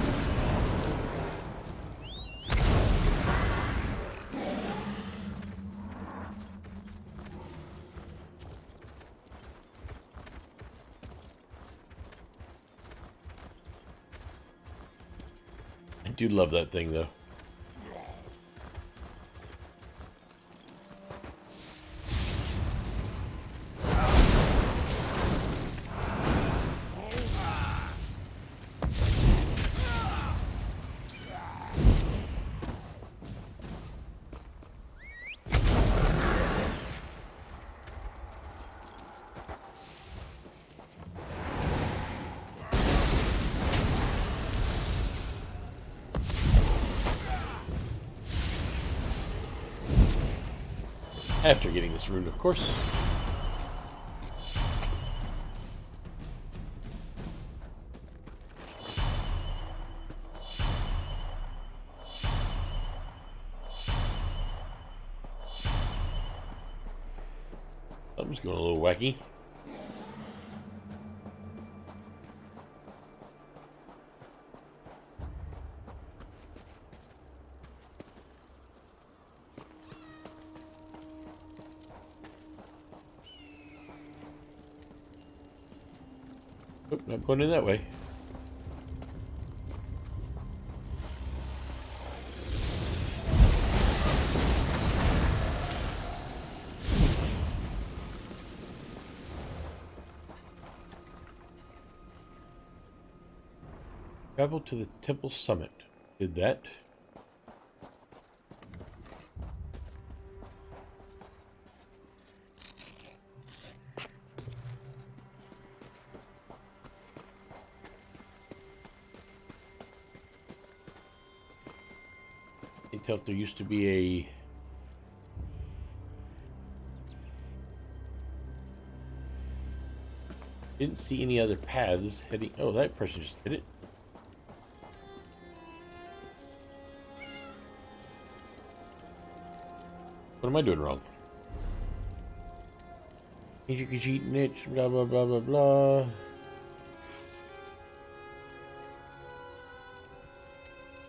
I do love that thing, though. After getting this rune, of course. Something's going a little wacky. Nope, not going in that way. Travel to the temple summit. Did that. Can't tell if there used to be a... Didn't see any other paths heading... Oh, that person just did it. What am I doing wrong? He's eating it, blah, blah, blah, blah, blah.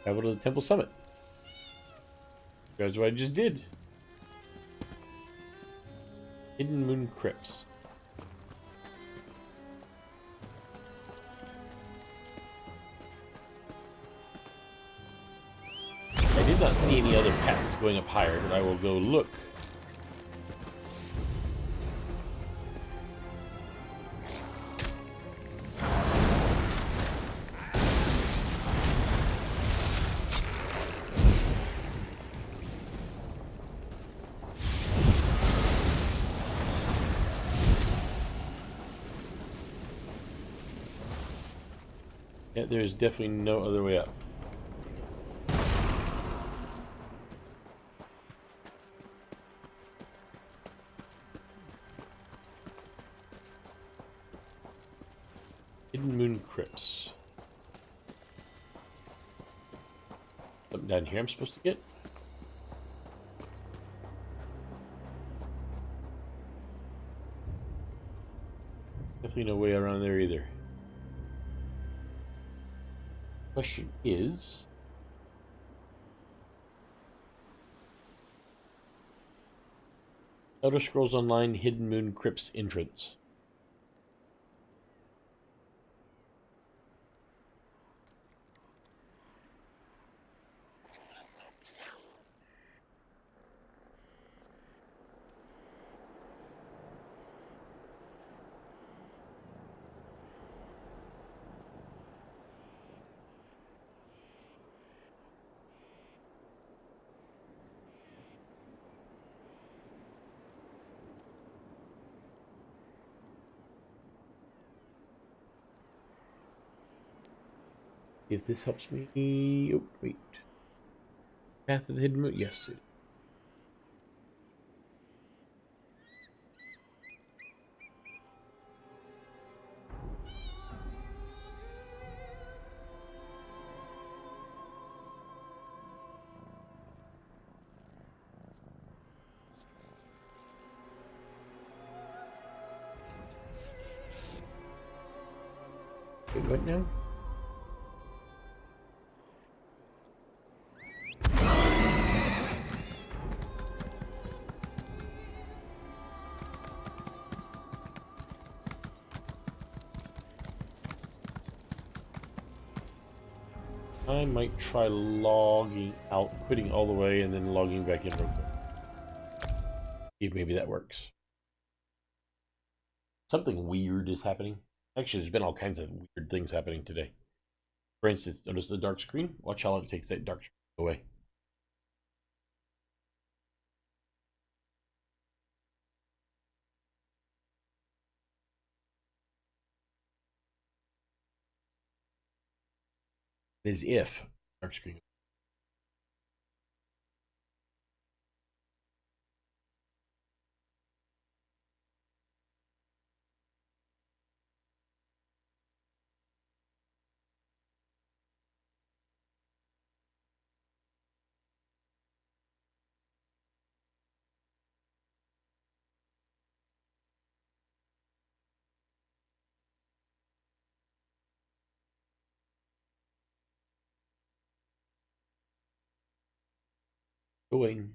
Travel to the temple summit. That's what I just did. Hidden Moon Crypts. I did not see any other paths going up higher, but I will go look. Yeah, there's definitely no other way up. Hidden Moon Crypts. Something down here I'm supposed to get? Definitely no way around there either. Question is... Elder Scrolls Online Hidden Moon Crypts entrance. If this helps me... Oh, wait. Path of the Hidden Moon? Yes. Wait, what now? I might try logging out, quitting all the way, and then logging back in real quick. See if maybe that works. Something weird is happening. Actually, there's been all kinds of weird things happening today. For instance, notice the dark screen? Watch how long it takes that dark screen away. As if dark screen. Still waiting.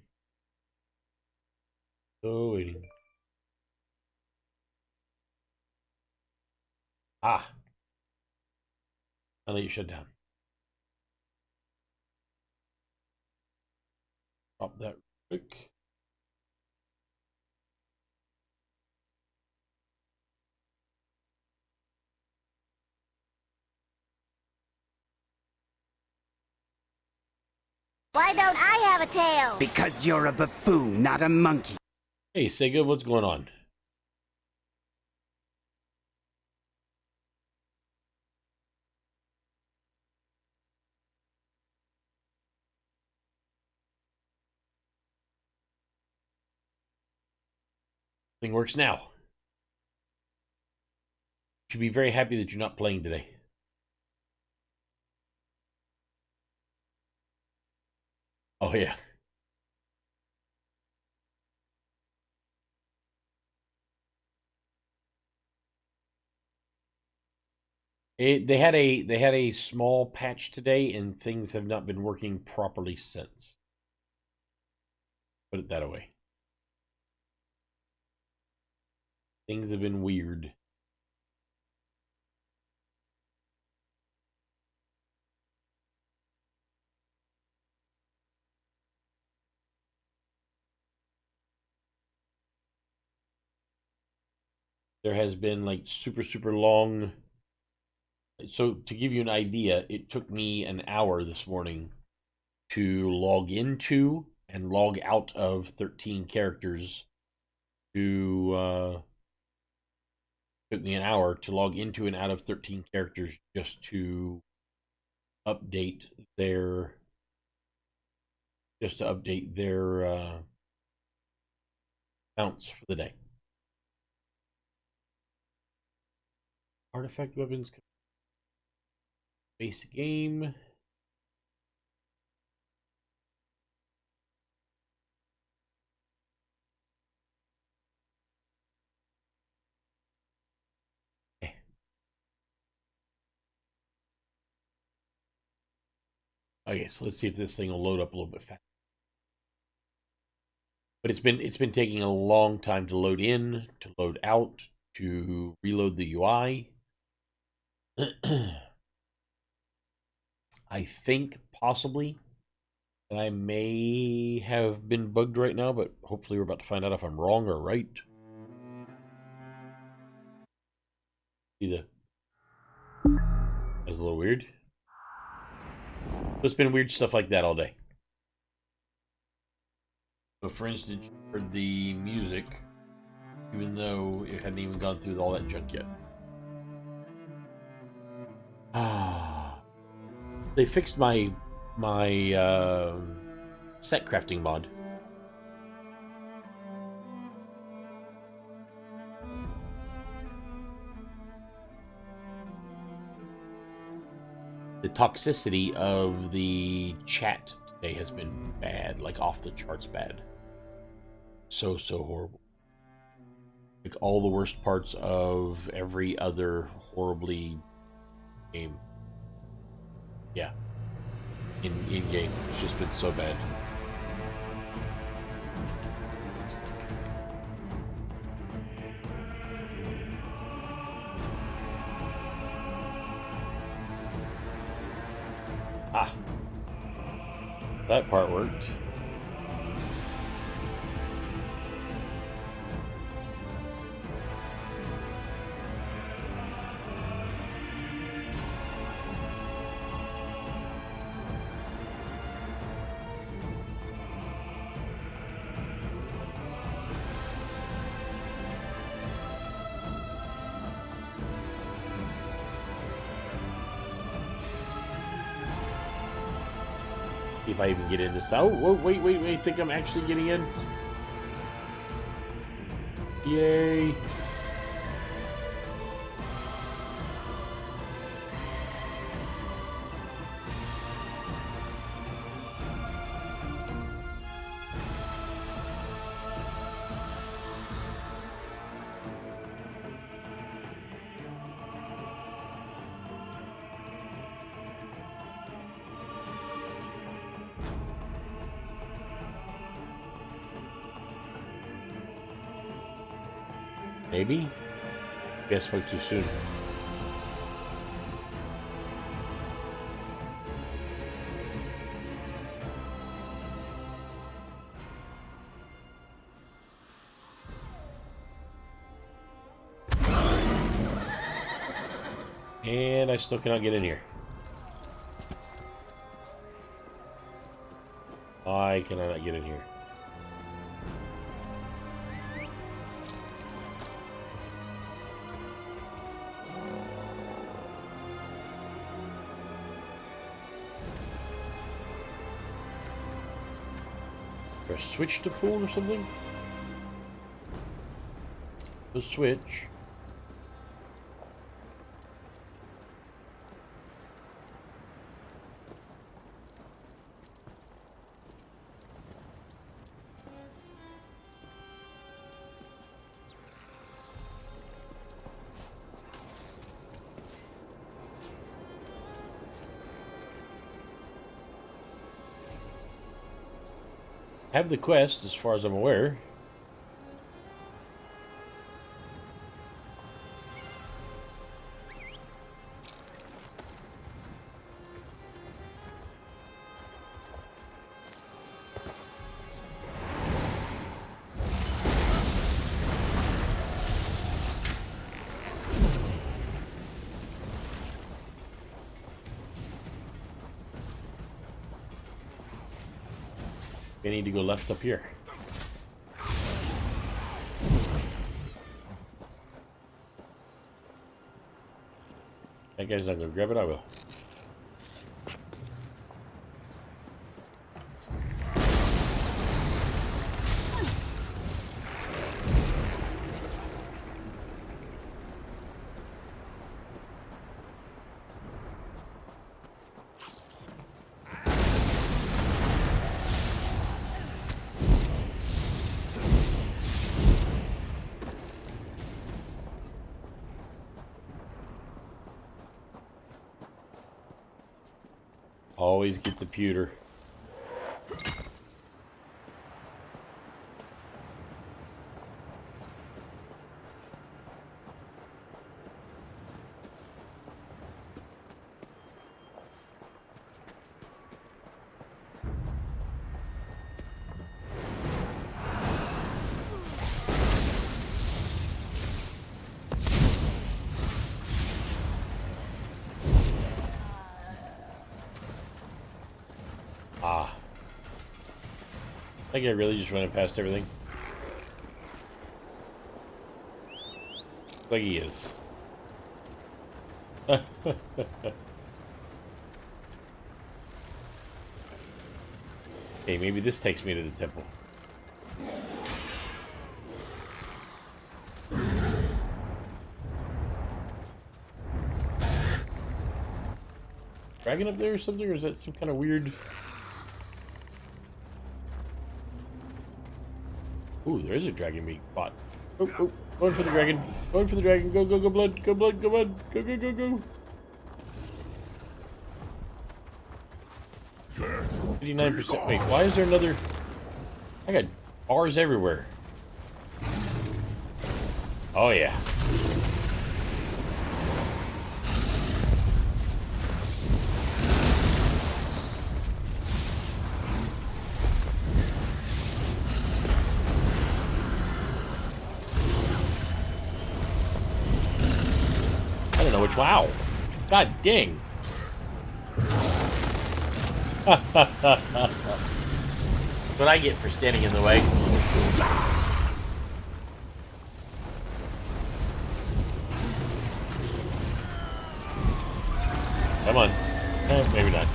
Still waiting. Ah. I'll let you shut down. Stop that quick. Why don't I have a tail? Because you're a buffoon, not a monkey. Hey, Sega, what's going on? Thing works now. Should be very happy that you're not playing today. Oh yeah. They had a small patch today, and things have not been working properly since. Put it that way. Things have been weird. There has been like super long. So to give you an idea, it took me an hour this morning to log into and log out of 13 characters. Took me an hour to log into and out of 13 characters just to update their counts for the day. Artifact weapons, base game. Okay, so let's see if this thing will load up a little bit faster. But it's been taking a long time to load in, to load out, to reload the UI. I think possibly that I may have been bugged right now, but hopefully we're about to find out if I'm wrong or right. See that's a little weird. It's been weird stuff like that all day. So for instance, you heard the music, even though it hadn't even gone through all that junk yet. They fixed my set crafting mod. The toxicity of the chat today has been bad, like off the charts bad. So horrible. Like all the worst parts of every other horribly game. Yeah. In game. It's just been so bad. Ah. That part worked. If I even get in this time. Oh, wait. I think I'm actually getting in. Yay. Maybe? Maybe I spoke too soon. And I still cannot get in here. Why can I not get in here? Or switch to pull or something? The switch. have the quest, as far as I'm aware. I need to go left up here. That guy's not gonna grab it, I will. Always get the pewter. Ah. I think I really just running past everything. Like he is. Hey, maybe this takes me to the temple. Dragon up there or something, or is that some kind of weird... Ooh, there is a dragon meat bot. Oh, oh, going for the dragon. Going for the dragon. Go, go, go, blood. Go, blood. Go, blood. Go, go, go, go. 89%. Wait, why is there another... I got bars everywhere. Oh, yeah. Wow. God dang. What I get for standing in the way. Come on. Maybe not.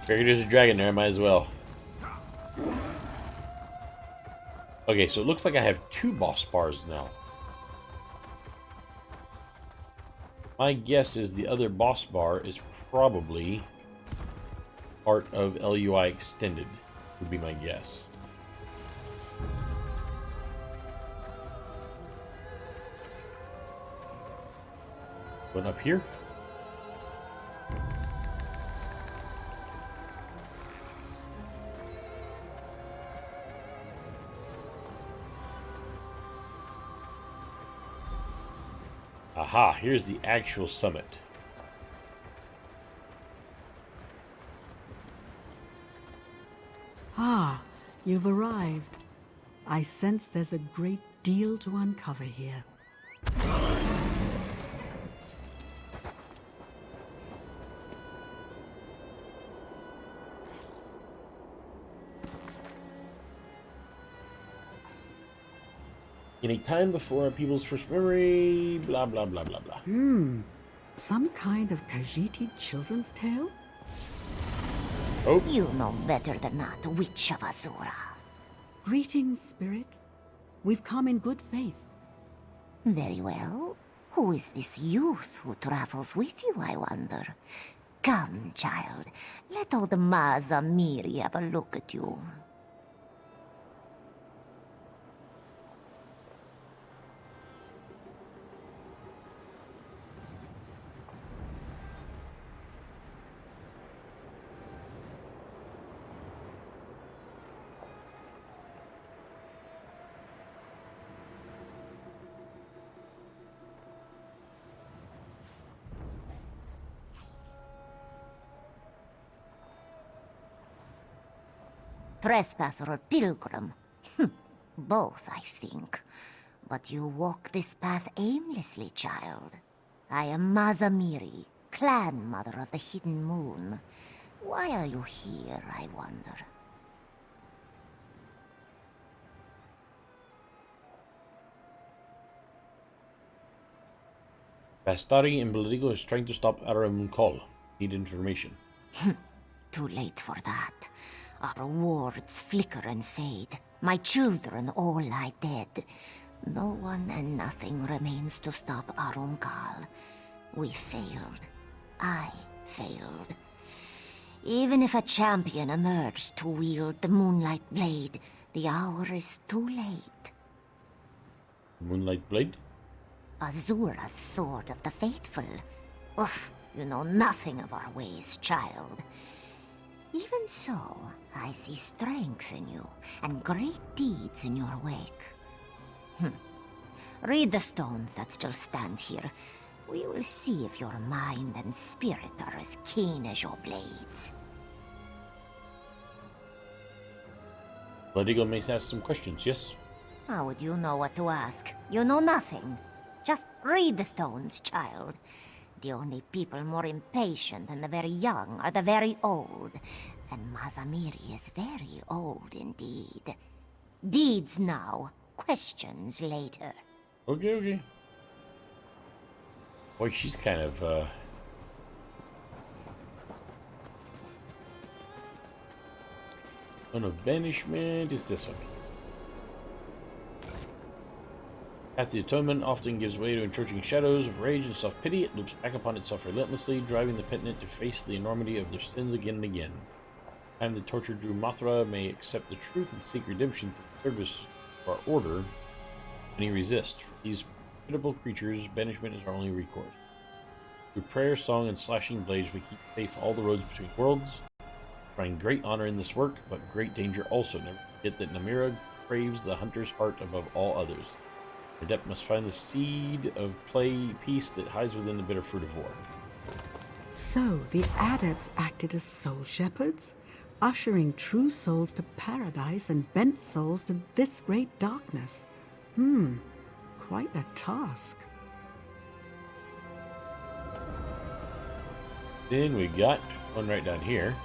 Figured there's a dragon there, I might as well. Okay, so it looks like I have 2 boss bars now. My guess is the other boss bar is probably part of LUI Extended, would be my guess. Going up here? Aha, here's the actual summit. Ah, you've arrived. I sense there's a great deal to uncover here. Any time before our people's first memory, blah, blah, blah, blah, blah. Some kind of Khajiit children's tale? Oh. You know better than not, Witch of Azura. Greetings, Spirit. We've come in good faith. Very well. Who is this youth who travels with you, I wonder? Come, child. Let old Maza Miri have a look at you. trespasser or pilgrim? Both, I think. But you walk this path aimlessly, child. I am Mazamiri, clan mother of the Hidden Moon. Why are you here, I wonder? Bastari and Bladigo is trying to stop Aramun Call. Need information. Too late for that. Our wards flicker and fade. My children all lie dead. No one and nothing remains to stop Arunkal. We failed. I failed. Even if a champion emerged to wield the Moonlight Blade, the hour is too late. Moonlight Blade? Azura's sword of the faithful. Oof, you know nothing of our ways, child. Even so, I see strength in you, and great deeds in your wake. Read the stones that still stand here. We will see if your mind and spirit are as keen as your blades. Bladigo may ask some questions, yes? How would you know what to ask? You know nothing. Just read the stones, child. The only people more impatient than the very young are the very old. And Mazamiri is very old indeed. Deeds now, questions later. Okay. Boy, she's kind of, One of banishment is this one. Path to the Atonement often gives way to encroaching shadows of rage and self-pity. It loops back upon itself relentlessly, driving the penitent to face the enormity of their sins again and again. Time the tortured Drew Mothra may accept the truth and seek redemption through service to our order, and he resists. For these pitiable creatures, banishment is our only recourse. Through prayer, song, and slashing blades, we keep safe all the roads between worlds. We find great honor in this work, but great danger also. Never forget that Namira craves the hunter's heart above all others. Adept must find the seed of peace that hides within the bitter fruit of war. So, the adepts acted as soul shepherds, ushering true souls to paradise and bent souls to this great darkness. Quite a task. Then we got one right down here.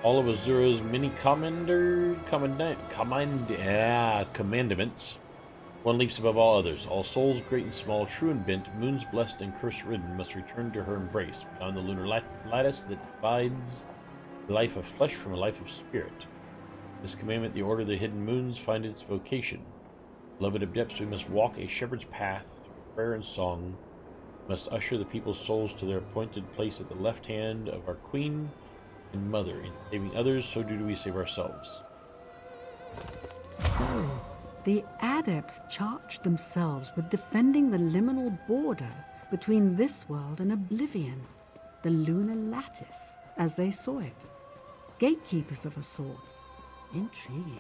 All of Azura's many commandments. One leaps above all others. All souls, great and small, true and bent, moons blessed and curse-ridden, must return to her embrace, beyond the lunar lattice that divides the life of flesh from a life of spirit. This commandment, the order of the hidden moons, finds its vocation. Beloved adepts, we must walk a shepherd's path through prayer and song. We must usher the people's souls to their appointed place at the left hand of our queen and mother. In saving others, so do we save ourselves. So, the adepts charged themselves with defending the liminal border between this world and oblivion, the lunar lattice, as they saw it. Gatekeepers of a sort. Intriguing.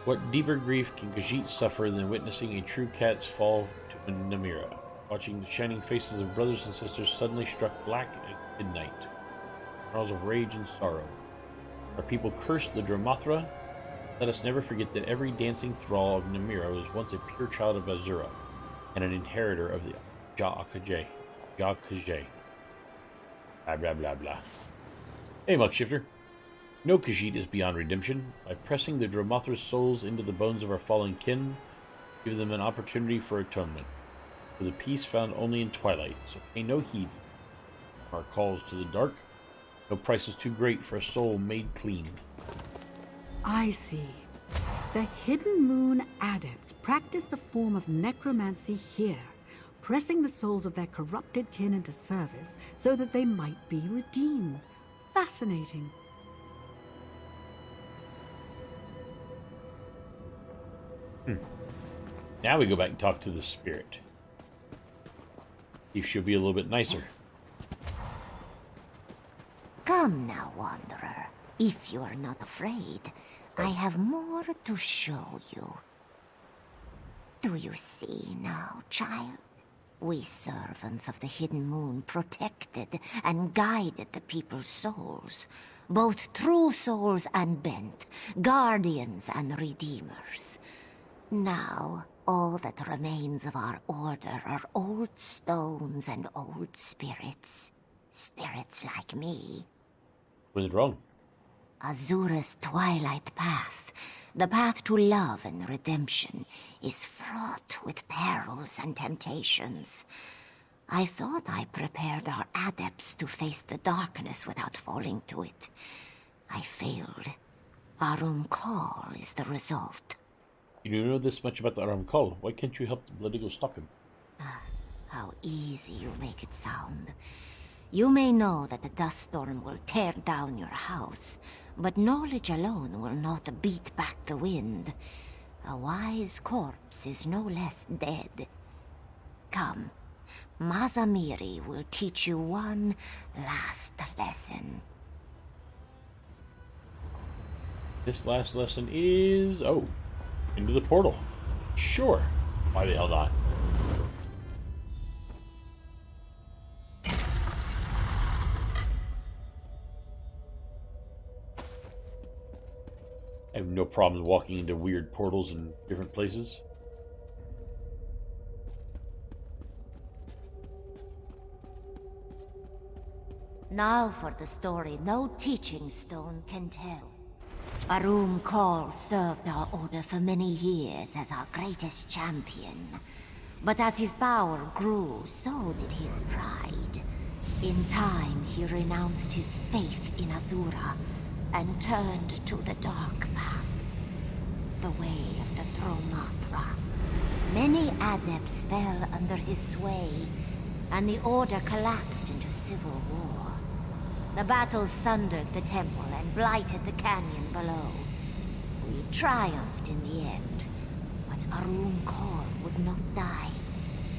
What deeper grief can Khajiit suffer than witnessing a true cat's fall to a Namira? Watching the shining faces of brothers and sisters suddenly struck black at midnight. Snarls of rage and sorrow. Our people cursed the Dromothra. Let us never forget that every dancing thrall of Namira was once a pure child of Azura, and an inheritor of the Ja'Khaje. Blah blah blah blah. Hey, Muckshifter. No Khajiit is beyond redemption. By pressing the Dromothra's souls into the bones of our fallen kin, give them an opportunity for atonement, for the peace found only in twilight. So pay no heed to our calls to the dark. No price is too great for a soul made clean. I see. The Hidden Moon adepts practiced a form of necromancy here, pressing the souls of their corrupted kin into service so that they might be redeemed. Fascinating. Now we go back and talk to the spirit. See if she'll be a little bit nicer. Come now, Wanderer. If you are not afraid, I have more to show you. Do you see now, child? We servants of the Hidden Moon protected and guided the people's souls. Both true souls and bent, guardians and redeemers. Now, all that remains of our order are old stones and old spirits. Spirits like me. Was it wrong? Azura's twilight path, the path to love and redemption, is fraught with perils and temptations. I thought I prepared our adepts to face the darkness without falling to it. I failed. Arum Call is the result. You know this much about the Aram Call. Why can't you help Bloodigo stop him? How easy you make it sound. You may know that the dust storm will tear down your house, but knowledge alone will not beat back the wind. A wise corpse is no less dead. Come, Mazamiri will teach you one last lesson. This last lesson is... oh, into the portal. Sure. Why the hell not? I have no problem walking into weird portals in different places. Now for the story no teaching stone can tell. Arum Call served our order for many years as our greatest champion. But as his power grew, so did his pride. In time, he renounced his faith in Azura and turned to the dark path, the way of the Dronapra. Many adepts fell under his sway, and the order collapsed into civil war. The battles sundered the temple and blighted the canyon below. We triumphed in the end, but Arum Call would not die.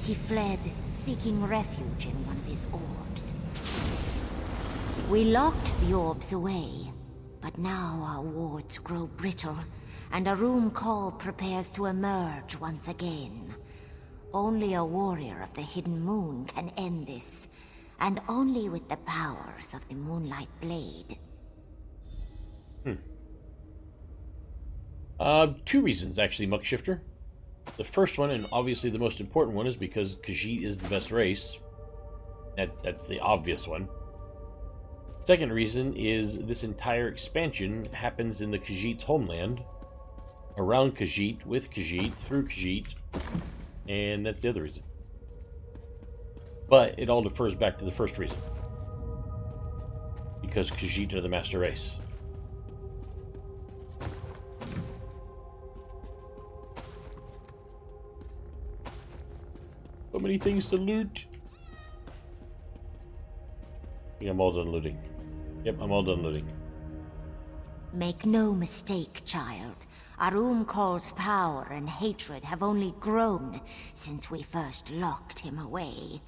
He fled, seeking refuge in one of his orbs. We locked the orbs away, but now our wards grow brittle, and Arum Call prepares to emerge once again. Only a warrior of the Hidden Moon can end this, and only with the powers of the Moonlight Blade. Two reasons, actually, Muckshifter. The first one, and obviously the most important one, is because Khajiit is the best race. That's the obvious one. Second reason is this entire expansion happens in the Khajiit's homeland, around Khajiit, with Khajiit, through Khajiit, and that's the other reason. But it all defers back to the first reason. Because Khajiit are the master race. So many things to loot. I think I'm all done looting. Yep, I'm all done looting. Make no mistake, child. Arum Call's power and hatred have only grown since we first locked him away.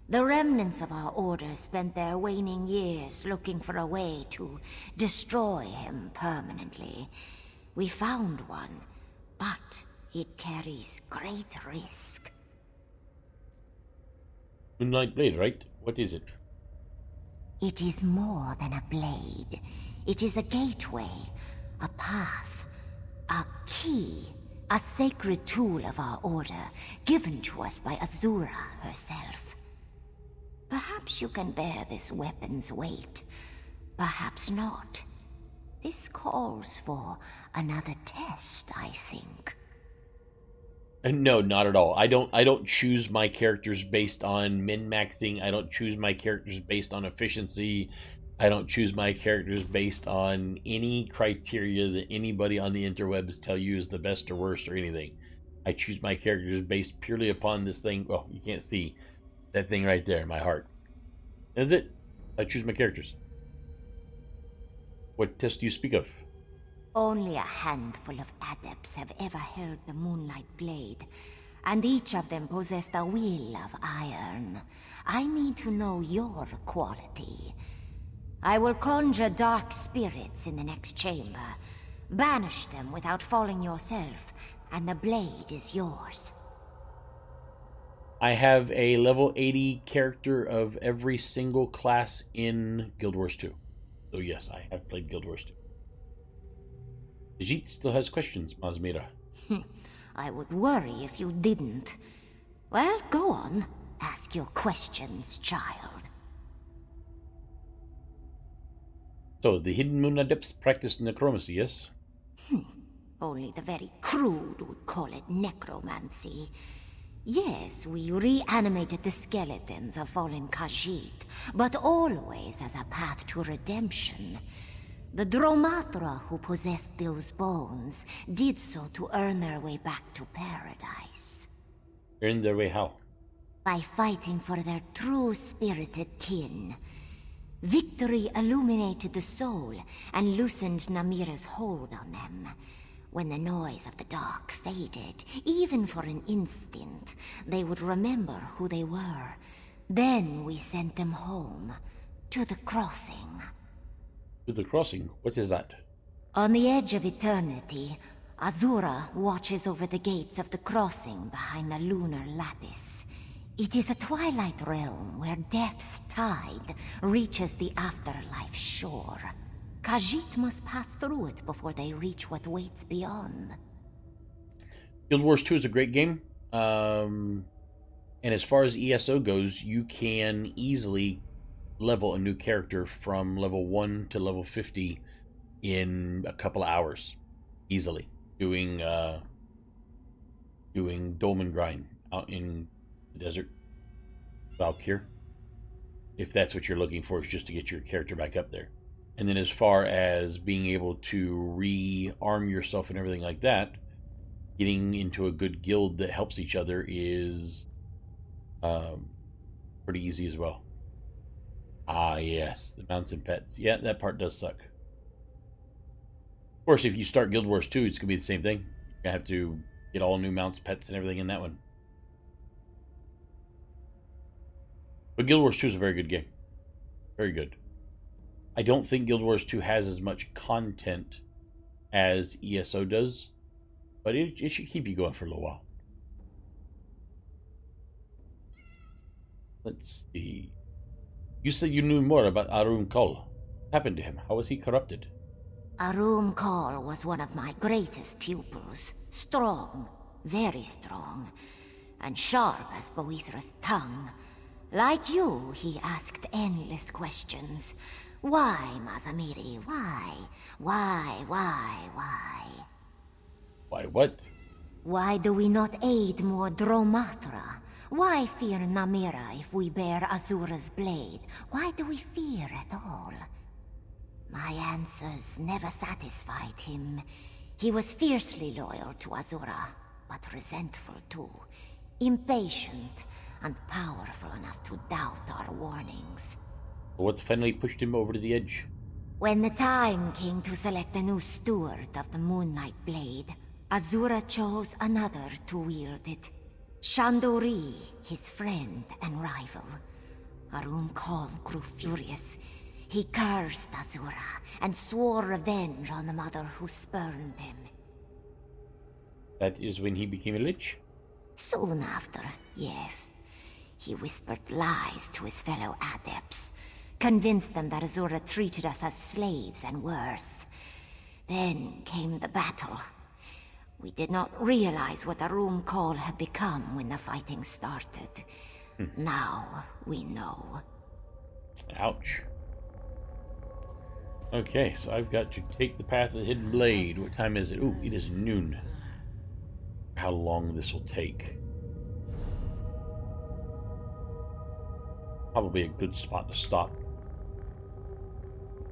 The remnants of our order spent their waning years looking for a way to destroy him permanently. We found one, but it carries great risk. Moonlight Blade, right? What is it? It is more than a blade. It is a gateway, a path, a key, a sacred tool of our order, given to us by Azura herself. Perhaps you can bear this weapon's weight, perhaps not. This calls for another test, I think. No, not at all. I don't choose my characters based on min-maxing. I don't choose my characters based on efficiency. I don't choose my characters based on any criteria that anybody on the interwebs tell you is the best or worst or anything. I choose my characters based purely upon this thing. Well, you can't see that thing right there in my heart. That's it. I choose my characters. What test do you speak of? Only a handful of adepts have ever held the Moonlight Blade, and each of them possessed a will of iron. I need to know your quality. I will conjure dark spirits in the next chamber. Banish them without falling yourself, and the blade is yours. I have a level 80 character of every single class in Guild Wars 2. So yes, I have played Guild Wars 2. Jit still has questions, Mazmira. I would worry if you didn't. Well, go on. Ask your questions, child. So, the Hidden Moon Adepts practice necromancy, yes? Only the very crude would call it necromancy. Yes, we reanimated the skeletons of fallen Khajiit, but always as a path to redemption. The Dromatra who possessed those bones did so to earn their way back to paradise. Earn their way how? By fighting for their true spirited kin. Victory illuminated the soul and loosened Namira's hold on them. When the noise of the dark faded, even for an instant, they would remember who they were. Then we sent them home, to the crossing. To the crossing? What is that? On the edge of eternity, Azura watches over the gates of the crossing behind the lunar lattice. It is a twilight realm where death's tide reaches the afterlife shore. Khajiit must pass through it before they reach what waits beyond. Guild Wars 2 is a great game. And as far as ESO goes, you can easily level a new character from level 1 to level 50 in a couple of hours. Easily. Doing Dolmen Grind out in the desert. Valkyr. If that's what you're looking for, is just to get your character back up there. And then as far as being able to re-arm yourself and everything like that, getting into a good guild that helps each other is pretty easy as well. Ah, yes, the mounts and pets. Yeah, that part does suck. Of course, if you start Guild Wars 2, it's going to be the same thing. You're going to have to get all new mounts, pets, and everything in that one. But Guild Wars 2 is a very good game. Very good. I don't think Guild Wars 2 has as much content as ESO does, but it should keep you going for a little while. Let's see. You said you knew more about Arum Kol. What happened to him? How was he corrupted? Arum Kol was one of my greatest pupils. Strong, very strong, and sharp as Boethra's tongue. Like you, he asked endless questions. Why, Mazamiri? Why? Why? Why what? Why do we not aid more Dromatra? Why fear Namira if we bear Azura's blade? Why do we fear at all? My answers never satisfied him. He was fiercely loyal to Azura, but resentful too. Impatient and powerful enough to doubt our warnings. What's finally pushed him over to the edge? When the time came to select a new steward of the Moonlight Blade, Azura chose another to wield it. Shandori, his friend and rival. Arum Kol grew furious. He cursed Azura and swore revenge on the mother who spurned him. That is when he became a lich? Soon after, yes. He whispered lies to his fellow adepts, convinced them that Azura treated us as slaves and worse. Then came the battle. We did not realize what Arum Kol had become when the fighting started. Now we know. Ouch. Okay, so I've got to take the path of the hidden blade. What time is it? Ooh, it is noon. How long this will take. Probably a good spot to stop.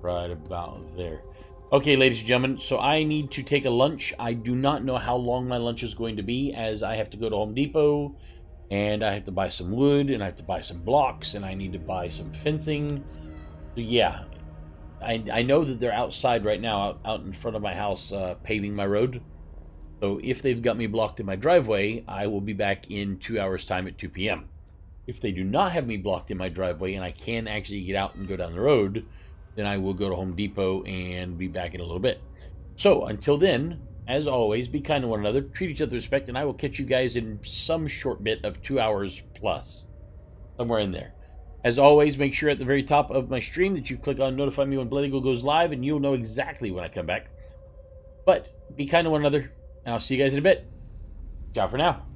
Right about there. Okay, ladies and gentlemen, so I need to take a lunch. I do not know how long my lunch is going to be, as I have to go to Home Depot, and I have to buy some wood, and I have to buy some blocks, and I need to buy some fencing. So yeah, I know that they're outside right now, out in front of my house, paving my road. So if they've got me blocked in my driveway, I will be back in 2 hours' time at 2 p.m. If they do not have me blocked in my driveway, and I can actually get out and go down the road, then I will go to Home Depot and be back in a little bit. So until then, as always, be kind to one another, treat each other with respect, and I will catch you guys in some short bit of 2 hours plus, somewhere in there. As always, make sure at the very top of my stream that you click on notify me when Blood Eagle goes live, and you'll know exactly when I come back. But be kind to one another, and I'll see you guys in a bit. Ciao for now.